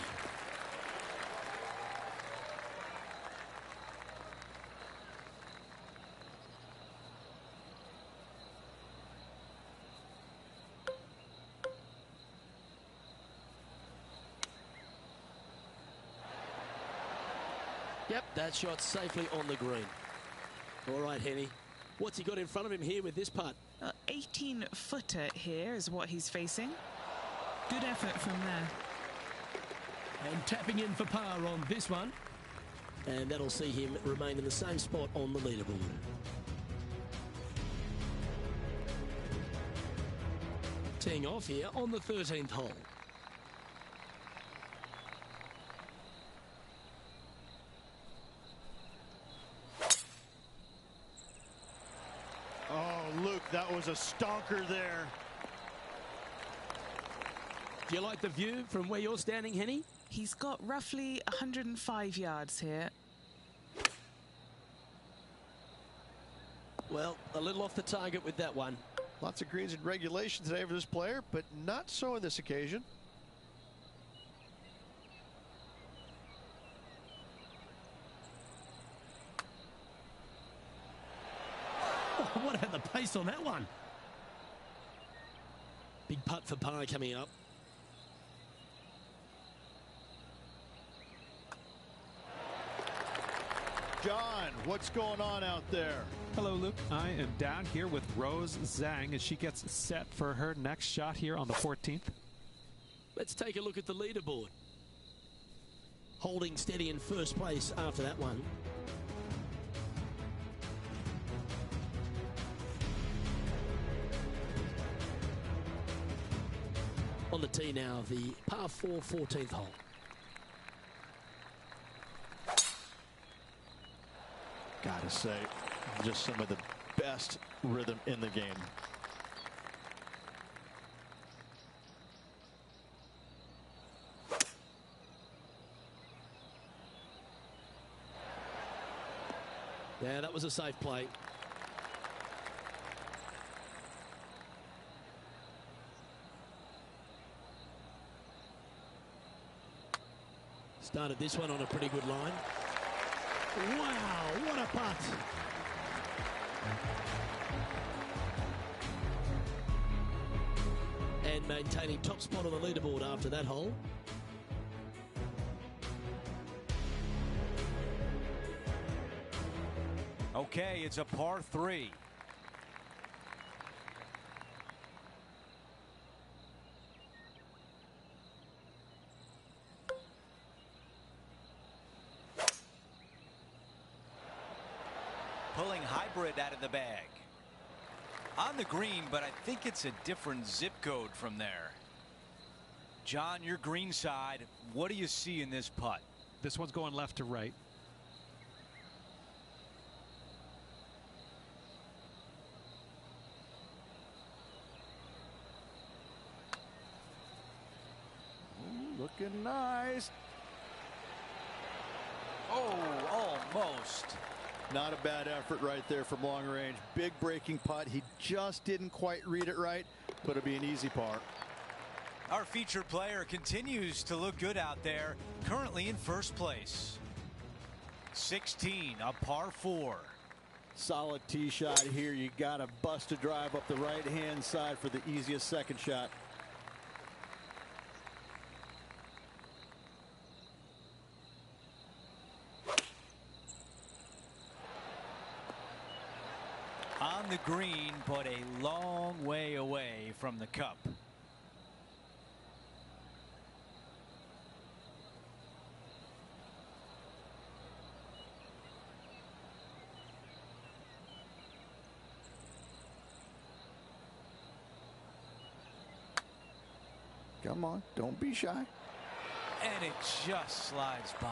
[SPEAKER 5] Yep, that shot safely on the green. All right, Henny. What's he got in front of him here with this putt?
[SPEAKER 2] 18-footer here is what he's facing. Good effort from there.
[SPEAKER 5] And tapping in for par on this one. And that'll see him remain in the same spot on the leaderboard. Teeing off here on the 13th hole.
[SPEAKER 8] Oh, Luke, that was a stonker there.
[SPEAKER 5] Do you like the view from where you're standing, Henny?
[SPEAKER 2] He's got roughly 105 yards here.
[SPEAKER 5] Well, a little off the target with that one.
[SPEAKER 8] Lots of greens in regulation today for this player, but not so on this occasion.
[SPEAKER 5] Oh, what about the pace on that one? Big putt for par coming up.
[SPEAKER 3] John, what's going on out there?
[SPEAKER 4] Hello, Luke. I am down here with Rose Zhang as she gets set for her next shot here on the 14th.
[SPEAKER 5] Let's take a look at the leaderboard. Holding steady in first place after that one. On the tee now, the par 4 14th hole.
[SPEAKER 3] Gotta say, just some of the best rhythm in the game.
[SPEAKER 5] Yeah, that was a safe play. Started this one on a pretty good line. Wow, what a putt. And maintaining top spot on the leaderboard after that hole.
[SPEAKER 9] Okay, it's a par 3.
[SPEAKER 1] hybrid out of the bag. On the green, but I think it's a different zip code from there. John, your green side, what do you see in this putt?
[SPEAKER 4] This one's going left to right.
[SPEAKER 3] Ooh, looking nice.
[SPEAKER 1] Oh, almost.
[SPEAKER 3] Not a bad effort right there from long range. Big breaking putt. He just didn't quite read it right, but it'll be an easy par.
[SPEAKER 1] Our featured player continues to look good out there, currently in first place. 16, a par 4.
[SPEAKER 3] Solid tee shot here. You got to bust a drive up the right-hand side for the easiest second shot.
[SPEAKER 1] On the green, but a long way away from the cup.
[SPEAKER 3] Come on, don't be shy.
[SPEAKER 1] And it just slides by.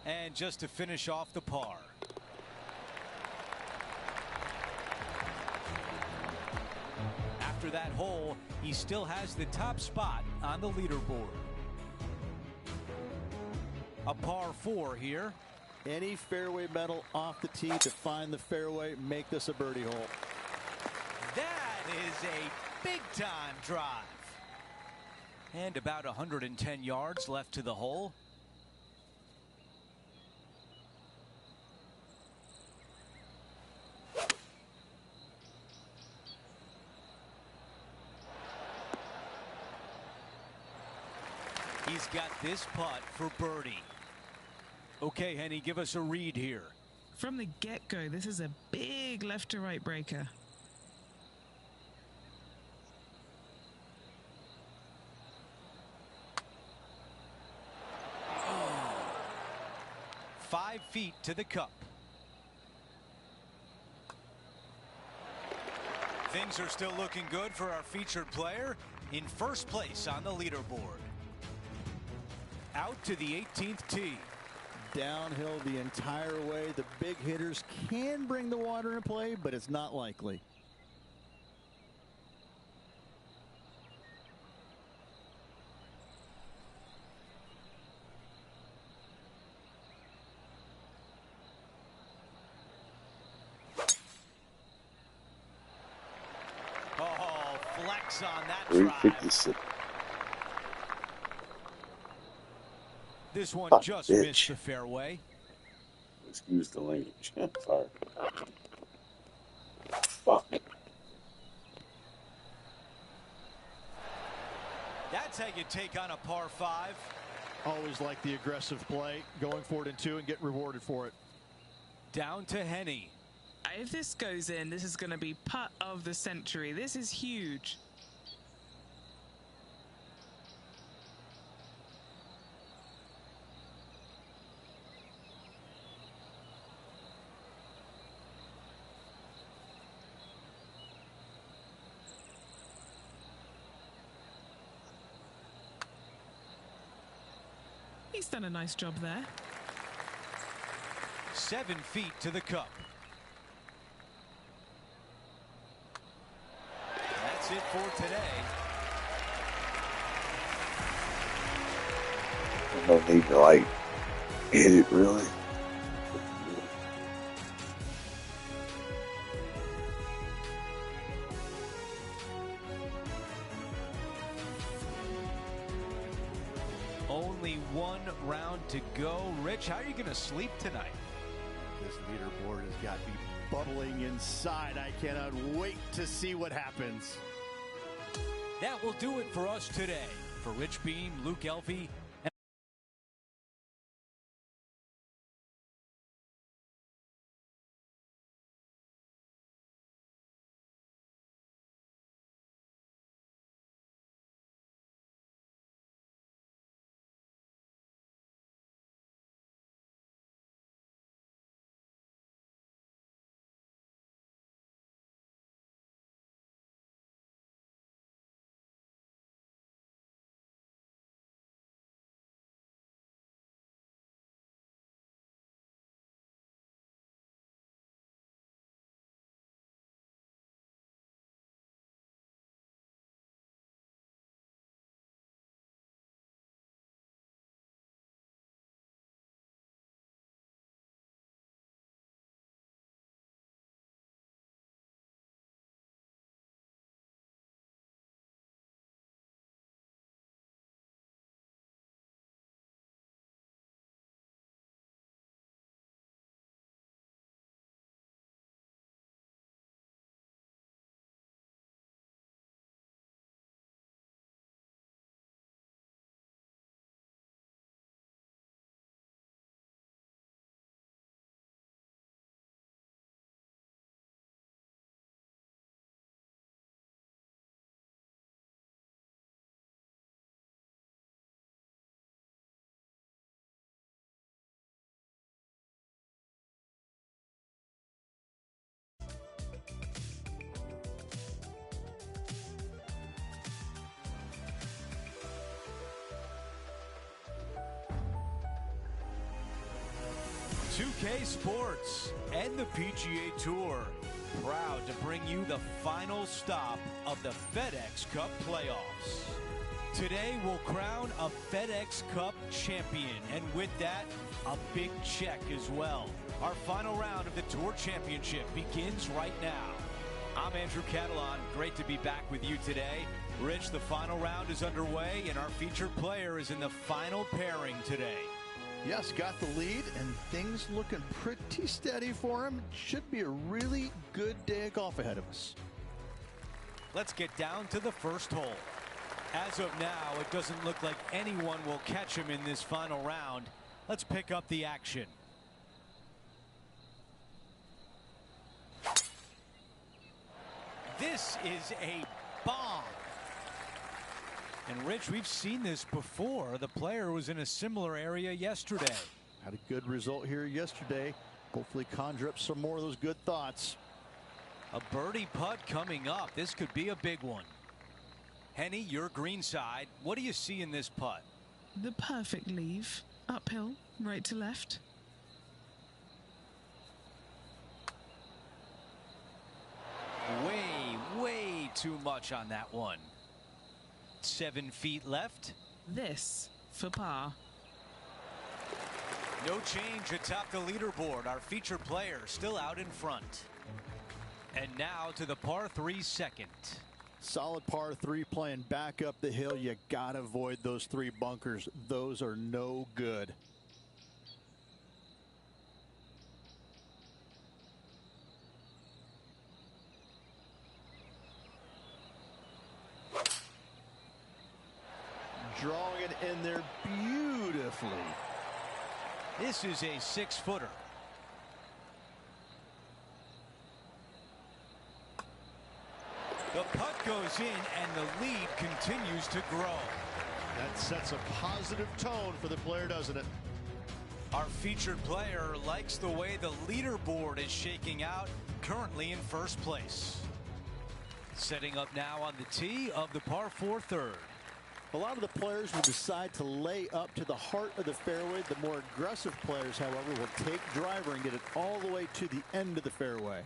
[SPEAKER 1] And just to finish off the par. After that hole, he still has the top spot on the leaderboard. A par 4 here.
[SPEAKER 3] Any fairway metal off the tee to find the fairway, make this a birdie hole.
[SPEAKER 1] That is a big-time drive. And about 110 yards left to the hole. He's got this putt for birdie. Okay, Henny, give us a read here.
[SPEAKER 2] From the get-go, this is a big left to right breaker.
[SPEAKER 1] Oh. 5 feet to the cup. Things are still looking good for our featured player in first place on the leaderboard. Out to the 18th tee.
[SPEAKER 3] Downhill the entire way. The big hitters can bring the water into play, but it's not likely.
[SPEAKER 1] Oh, flex on that drive.
[SPEAKER 10] 356.
[SPEAKER 1] This one just
[SPEAKER 10] bitch.
[SPEAKER 1] missed the fairway.
[SPEAKER 10] Excuse the language. Sorry. Fuck.
[SPEAKER 1] That's how you take on a par 5.
[SPEAKER 8] Always like the aggressive play, going for it in 2 and get rewarded for it.
[SPEAKER 1] Down to Henny.
[SPEAKER 2] If this goes in, this is going to be putt of the century. This is huge. He's done a nice job there.
[SPEAKER 1] 7 feet to the cup. That's it for today.
[SPEAKER 10] I don't need to like hit it really.
[SPEAKER 1] Only 1 round to go. Rich, how are you going to sleep tonight?
[SPEAKER 3] This leaderboard has got me bubbling inside. I cannot wait to see what happens.
[SPEAKER 1] That will do it for us today. For Rich Beam, Luke Elvey,
[SPEAKER 9] 2K Sports and the PGA Tour, proud to bring you the final stop of the FedEx Cup playoffs. Today we'll crown a FedEx Cup champion, and with that, a big check as well. Our final round of the Tour Championship begins right now. I'm Andrew Catalan. Great to be back with you today. Rich, the final round is underway, and our featured player is in the final pairing today.
[SPEAKER 3] Yes, got the lead, and things looking pretty steady for him. Should be a really good day of golf ahead of us.
[SPEAKER 9] Let's get down to the first hole. As of now, it doesn't look like anyone will catch him in this final round. Let's pick up the action. This is a bomb. And Rich, we've seen this before. The player was in a similar area yesterday.
[SPEAKER 3] Had a good result here yesterday. Hopefully conjure up some more of those good thoughts.
[SPEAKER 9] A birdie putt coming up. This could be a big one. Henny, your green side. What do you see in this putt?
[SPEAKER 2] The perfect leave. Uphill, right to left.
[SPEAKER 9] Way too much on that one. 7 feet left.
[SPEAKER 2] This for par.
[SPEAKER 9] No change atop the leaderboard. Our featured player still out in front. And now to the par 3 second.
[SPEAKER 3] Solid par 3 playing back up the hill. You got to avoid those 3 bunkers. Those are no good. Drawing it in there beautifully.
[SPEAKER 9] This is a 6-footer. The putt goes in, and the lead continues to grow.
[SPEAKER 8] That sets a positive tone for the player, doesn't it?
[SPEAKER 9] Our featured player likes the way the leaderboard is shaking out, currently in first place. Setting up now on the tee of the par 4 third.
[SPEAKER 3] A lot of the players will decide to lay up to the heart of the fairway. The more aggressive players, however, will take driver and get it all the way to the end of the fairway.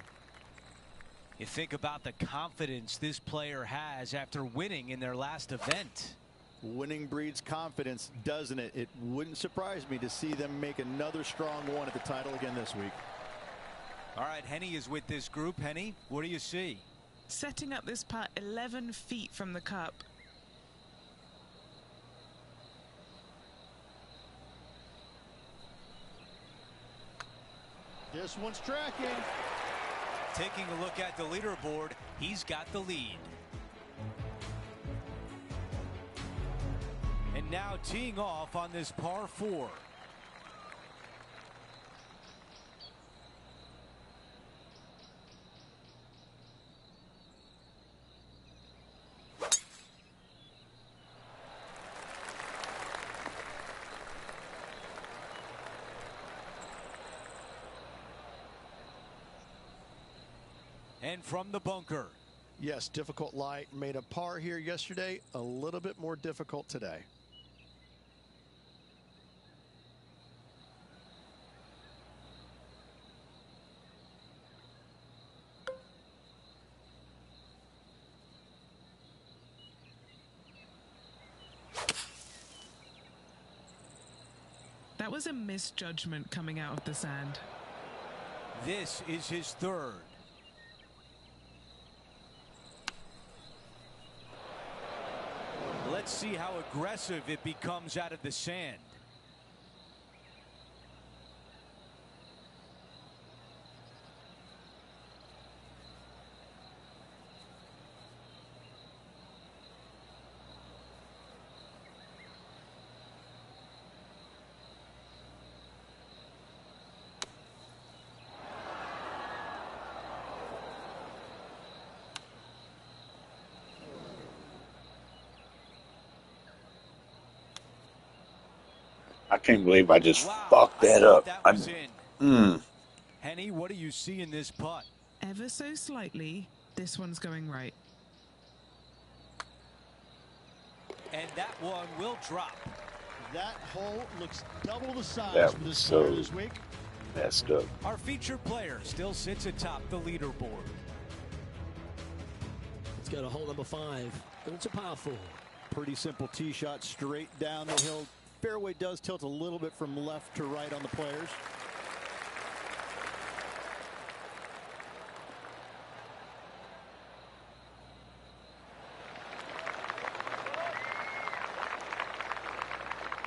[SPEAKER 9] You think about the confidence this player has after winning in their last event.
[SPEAKER 3] Winning breeds confidence, doesn't it? It wouldn't surprise me to see them make another strong one at the title again this week.
[SPEAKER 9] All right, Henny is with this group. Henny, what do you see?
[SPEAKER 2] Setting up this putt 11 feet from the cup.
[SPEAKER 8] This one's tracking.
[SPEAKER 9] Taking a look at the leaderboard, he's got the lead. And now teeing off on this par 4. And from the bunker.
[SPEAKER 8] Yes, difficult lie. Made a par here yesterday. A little bit more difficult today.
[SPEAKER 2] That was a misjudgment coming out of the sand.
[SPEAKER 9] This is his third. Let's see how aggressive it becomes out of the sand.
[SPEAKER 10] I can't believe I just fucked that up.
[SPEAKER 9] Henny, what do you see in this putt?
[SPEAKER 2] Ever so slightly, this one's going right.
[SPEAKER 9] And that one will drop.
[SPEAKER 8] That hole looks double the size
[SPEAKER 10] That
[SPEAKER 8] for this
[SPEAKER 10] was
[SPEAKER 8] player
[SPEAKER 10] so
[SPEAKER 8] this week.
[SPEAKER 10] messed up.
[SPEAKER 9] Our featured player still sits atop the leaderboard.
[SPEAKER 5] Let's go to hole number 5. It's a par 4.
[SPEAKER 3] Pretty simple tee shot straight down the hill. Fairway does tilt a little bit from left to right on the players.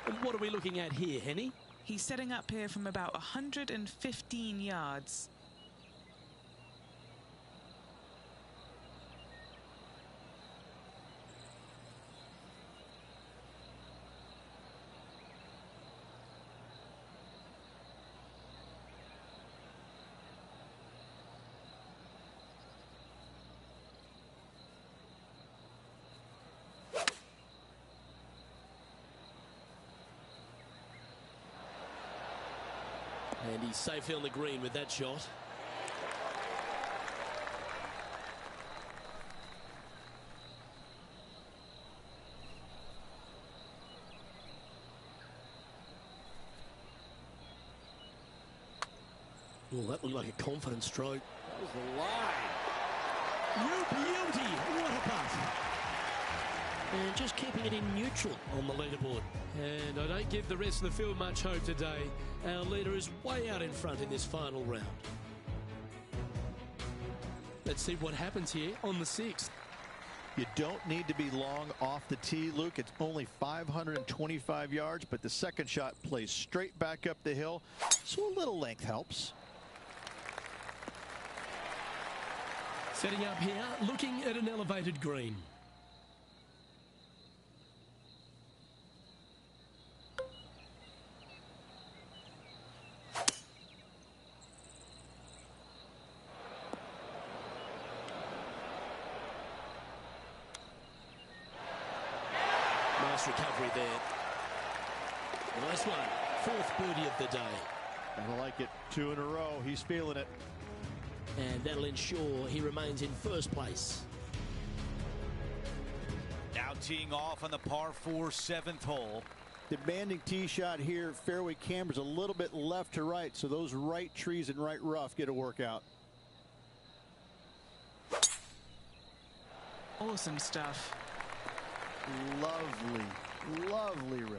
[SPEAKER 5] And what are we looking at here, Henny?
[SPEAKER 2] He's setting up here from about 115 yards.
[SPEAKER 5] And he's safely on the green with that shot. Oh, that looked like a confident stroke.
[SPEAKER 3] That was the line.
[SPEAKER 5] You beauty! What a putt! And just keeping it in neutral on the leaderboard.
[SPEAKER 11] And I don't give the rest of the field much hope today. Our leader is way out in front in this final round. Let's see what happens here on the 6th.
[SPEAKER 3] You don't need to be long off the tee, Luke. It's only 525 yards, but the second shot plays straight back up the hill, so a little length helps.
[SPEAKER 5] Setting up here, looking at an elevated green. Nice recovery there. Nice one. 4th birdie of the day.
[SPEAKER 3] I like it. 2 in a row. He's feeling it.
[SPEAKER 5] And that'll ensure he remains in first place.
[SPEAKER 9] Now teeing off on the par 4 7th hole.
[SPEAKER 3] Demanding tee shot here. Fairway cambers a little bit left to right, so those right trees and right rough get a workout.
[SPEAKER 2] Awesome stuff.
[SPEAKER 3] Lovely, lovely rhythm.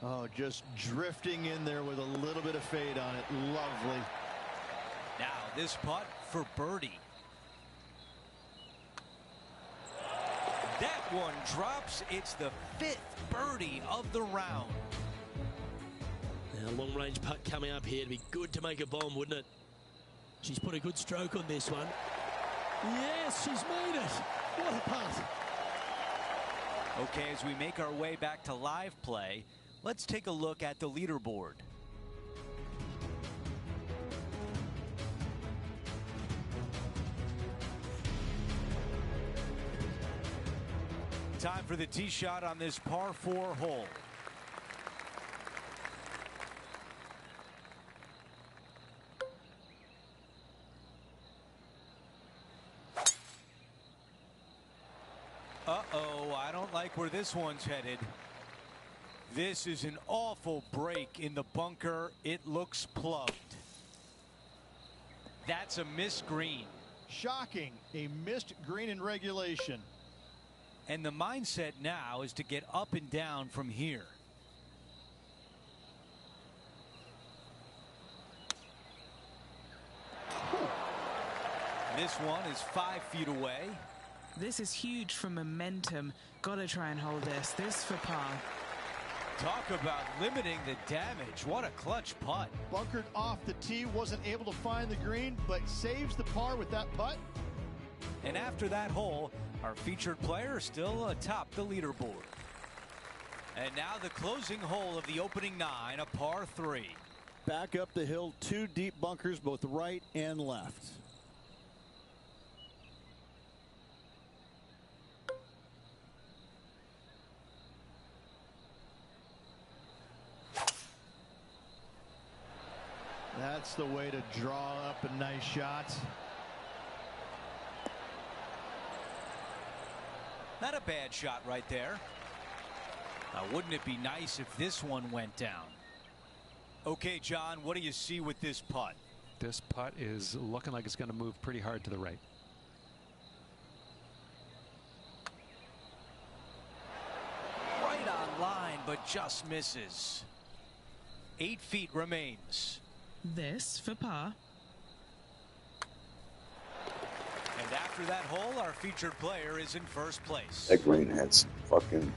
[SPEAKER 3] Oh, just drifting in there with a little bit of fade on it. Lovely.
[SPEAKER 9] Now this putt for birdie. That one drops. It's the 5th birdie of the round.
[SPEAKER 5] Now, long-range putt coming up here. It'd be good to make a bomb, wouldn't it? She's put a good stroke on this one. Yes, she's made it. What a putt.
[SPEAKER 9] Okay, as we make our way back to live play, let's take a look at the leaderboard. Time for the tee shot on this par 4 hole. Uh-oh, I don't like where this one's headed. This is an awful break in the bunker. It looks plugged. That's a missed green.
[SPEAKER 3] Shocking. A missed green in regulation.
[SPEAKER 9] And the mindset now is to get up and down from here. This one is 5 feet away.
[SPEAKER 2] This is huge for momentum. Gotta try and hold this. This for par.
[SPEAKER 9] Talk about limiting the damage. What a clutch putt.
[SPEAKER 3] Bunkered off the tee, wasn't able to find the green, but saves the par with that putt.
[SPEAKER 9] And after that hole, our featured player is still atop the leaderboard. And now the closing hole of the opening 9, a par 3.
[SPEAKER 3] Back up the hill, 2 deep bunkers, both right and left.
[SPEAKER 7] That's the way to draw up a nice shot.
[SPEAKER 1] Not a bad shot right there. Now, wouldn't it be nice if this one went down? Okay, John, what do you see with this putt?
[SPEAKER 4] This putt is looking like it's going to move pretty hard to the right.
[SPEAKER 1] Right on line, but just misses. 8 feet remains.
[SPEAKER 2] This for par.
[SPEAKER 1] And after that hole, our featured player is in first place.
[SPEAKER 10] That green had some fucking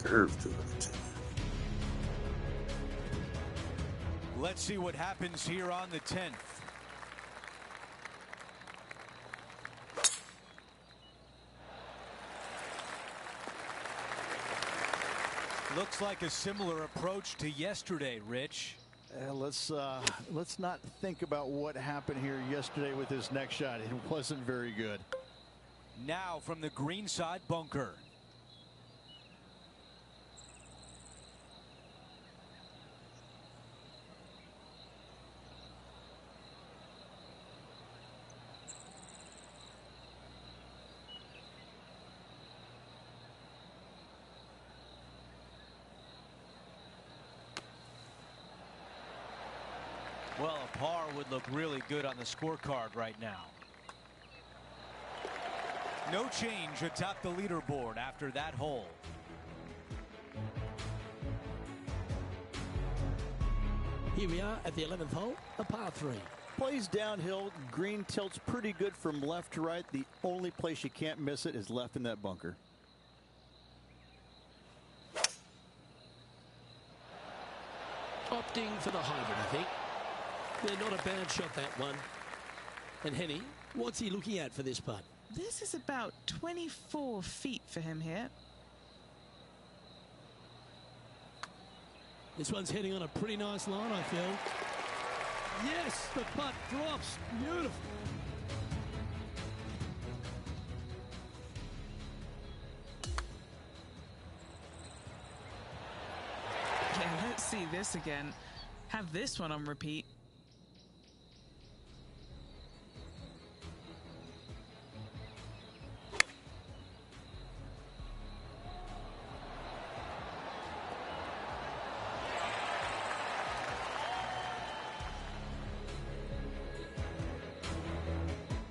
[SPEAKER 10] curve to it.
[SPEAKER 9] Let's see what happens here on the 10th. Looks like a similar approach to yesterday, Rich.
[SPEAKER 7] Let's not think about what happened here yesterday with this next shot. It wasn't very good.
[SPEAKER 9] Now from the greenside bunker. Well, a par would look really good on the scorecard right now. No change atop the leaderboard after that hole.
[SPEAKER 5] Here we are at the 11th hole, a par 3.
[SPEAKER 7] Plays downhill. Green tilts pretty good from left to right. The only place you can't miss it is left in that bunker.
[SPEAKER 5] Opting for the hybrid, I think. Yeah, not a bad shot, that one. And Henny, what's he looking at for this putt?
[SPEAKER 2] This is about 24 feet for him here.
[SPEAKER 5] This one's heading on a pretty nice line, I feel. Yes, the putt drops. Beautiful.
[SPEAKER 2] Yeah, let's see this again. Have this one on repeat.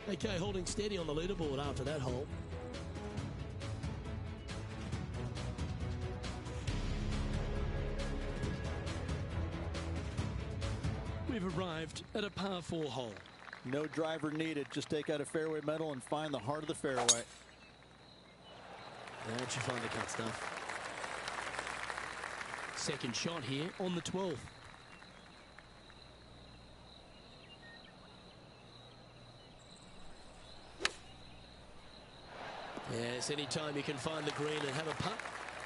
[SPEAKER 5] Okay, holding steady on the leaderboard after that hole. We've arrived at a par 4 hole.
[SPEAKER 7] No driver needed. Just take out a fairway metal and find the heart of the fairway.
[SPEAKER 5] That should find the cut stuff. Second shot here on the 12th. Yes, anytime you can find the green and have a putt,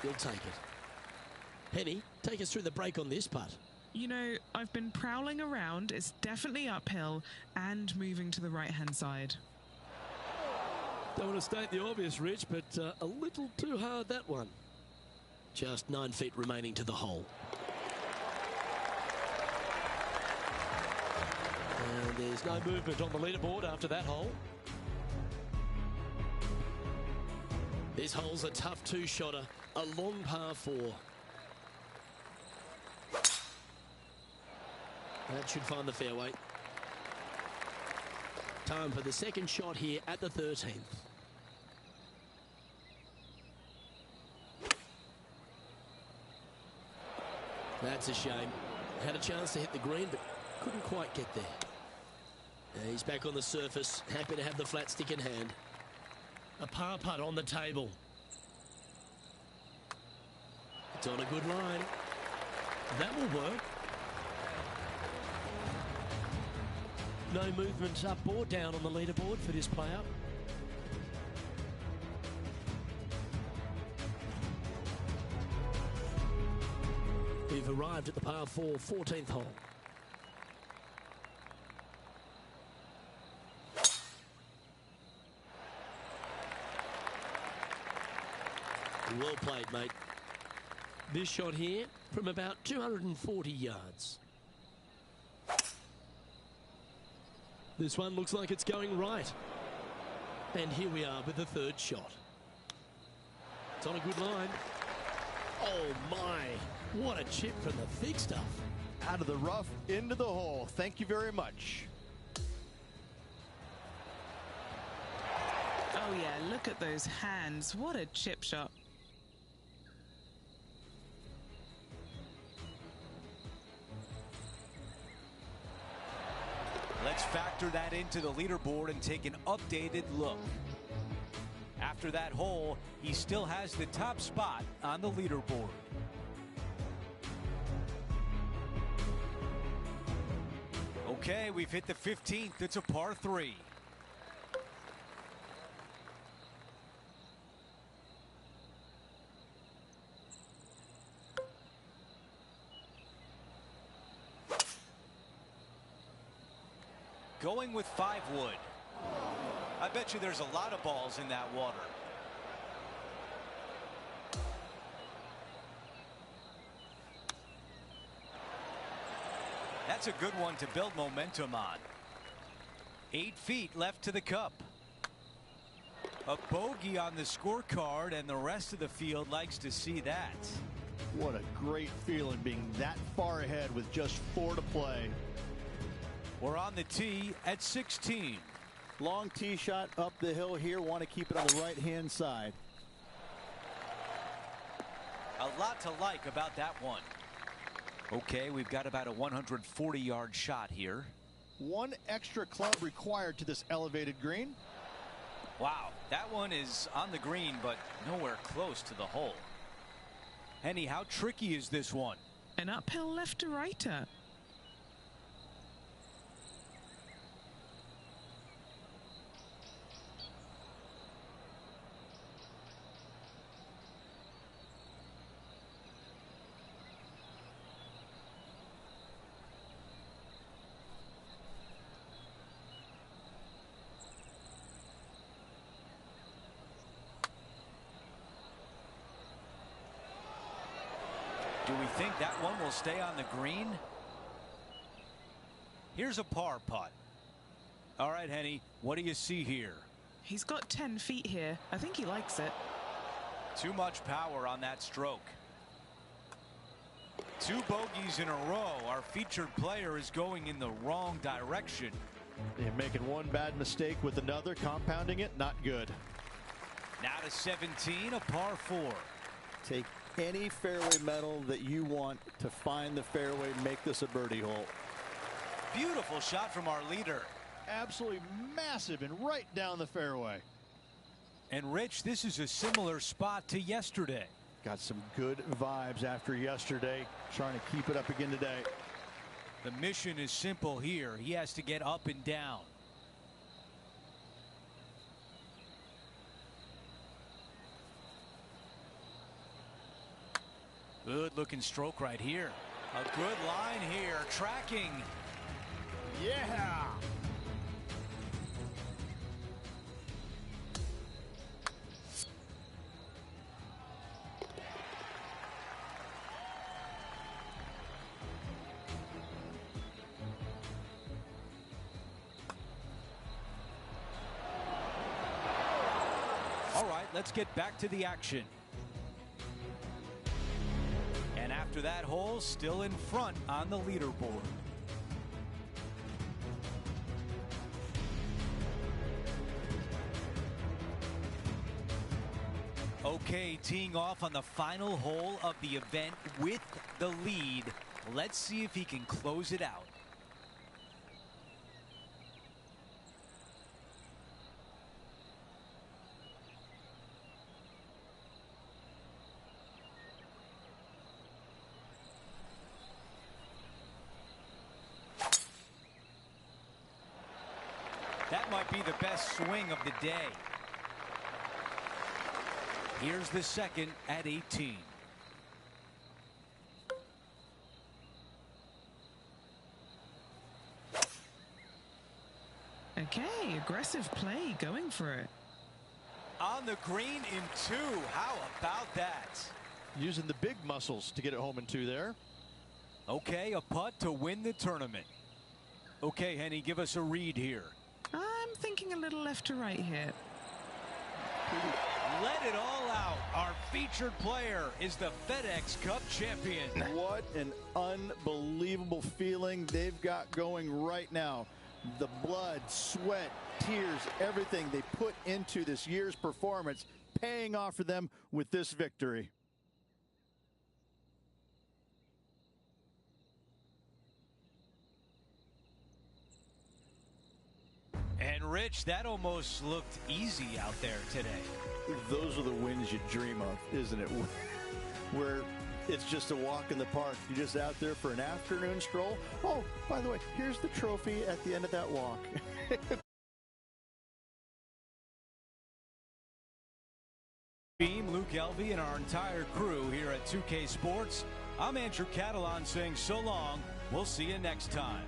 [SPEAKER 5] you'll take it. Penny, take us through the break on this putt.
[SPEAKER 2] You know, I've been prowling around. It's definitely uphill and moving to the right-hand side.
[SPEAKER 5] Don't want to state the obvious, Rich, but a little too hard, that one. Just 9 feet remaining to the hole. And there's no movement on the leaderboard after that hole. This hole's a tough two-shotter, a long par 4. That should find the fairway. Time for the second shot here at the 13th. That's a shame. Had a chance to hit the green, but couldn't quite get there. He's back on the surface, happy to have the flat stick in hand. A par putt on the table. It's on a good line. That will work. No movement up or down on the leaderboard for this player. We've arrived at the par 4, 14th hole. Well played, mate. This shot here from about 240 yards. This one looks like it's going right. And here we are with the third shot. It's on a good line. Oh my, what a chip from the thick stuff.
[SPEAKER 8] Out of the rough, into the hole. Thank you very much.
[SPEAKER 2] Oh yeah, look at those hands. What a chip shot.
[SPEAKER 9] Let's factor that into the leaderboard and take an updated look. After that hole, he still has the top spot on the leaderboard. Okay, we've hit the 15th. It's a par 3. Going with 5 wood. I bet you there's a lot of balls in that water. That's a good one to build momentum on. 8 feet left to the cup. A bogey on the scorecard, and the rest of the field likes to see that.
[SPEAKER 3] What a great feeling being that far ahead with just 4 to play.
[SPEAKER 9] We're on the tee at 16.
[SPEAKER 3] Long tee shot up the hill here. Want to keep it on the right-hand side.
[SPEAKER 9] A lot to like about that one. Okay, we've got about a 140-yard shot here.
[SPEAKER 8] 1 extra club required to this elevated green.
[SPEAKER 9] Wow, that one is on the green, but nowhere close to the hole. Henny, how tricky is this one?
[SPEAKER 2] An uphill left to righter.
[SPEAKER 9] Do we think that one will stay on the green? Here's a par putt. All right, Henny, what do you see here?
[SPEAKER 2] He's got 10 feet here. I think he likes it.
[SPEAKER 9] Too much power on that stroke. 2 bogeys in a row. Our featured player is going in the wrong direction.
[SPEAKER 8] They're making 1 bad mistake with another, compounding it, not good.
[SPEAKER 9] Now to 17, a par 4.
[SPEAKER 3] Take any fairway metal that you want to find the fairway, make this a birdie hole.
[SPEAKER 9] Beautiful shot from our leader.
[SPEAKER 8] Absolutely massive and right down the fairway.
[SPEAKER 9] And Rich, this is a similar spot to yesterday.
[SPEAKER 8] Got some good vibes after yesterday. Trying to keep it up again today.
[SPEAKER 9] The mission is simple here. He has to get up and down. Good looking stroke right here. A good line here. Tracking.
[SPEAKER 8] Yeah.
[SPEAKER 9] All right, let's get back to the action. And after that hole, still in front on the leaderboard. Okay, teeing off on the final hole of the event with the lead. Let's see if he can close it out. That might be the best swing of the day. Here's the second at 18.
[SPEAKER 2] Okay, aggressive play, going for it.
[SPEAKER 9] On the green in 2. How about that?
[SPEAKER 8] Using the big muscles to get it home in 2 there.
[SPEAKER 9] Okay, a putt to win the tournament. Okay, Henny, give us a read here.
[SPEAKER 2] I'm thinking a little left to right here.
[SPEAKER 9] Let it all out. Our featured player is the FedEx Cup champion.
[SPEAKER 3] What an unbelievable feeling they've got going right now. The blood, sweat, tears, everything they put into this year's performance paying off for them with this victory.
[SPEAKER 9] And Rich, that almost looked easy out there today.
[SPEAKER 3] Those are the wins you dream of, isn't it? Where it's just a walk in the park. You're just out there for an afternoon stroll. Oh, by the way, here's the trophy at the end of that walk.
[SPEAKER 9] Beam, Luke Elvey, and our entire crew here at 2K Sports. I'm Andrew Catalan saying so long. We'll see you next time.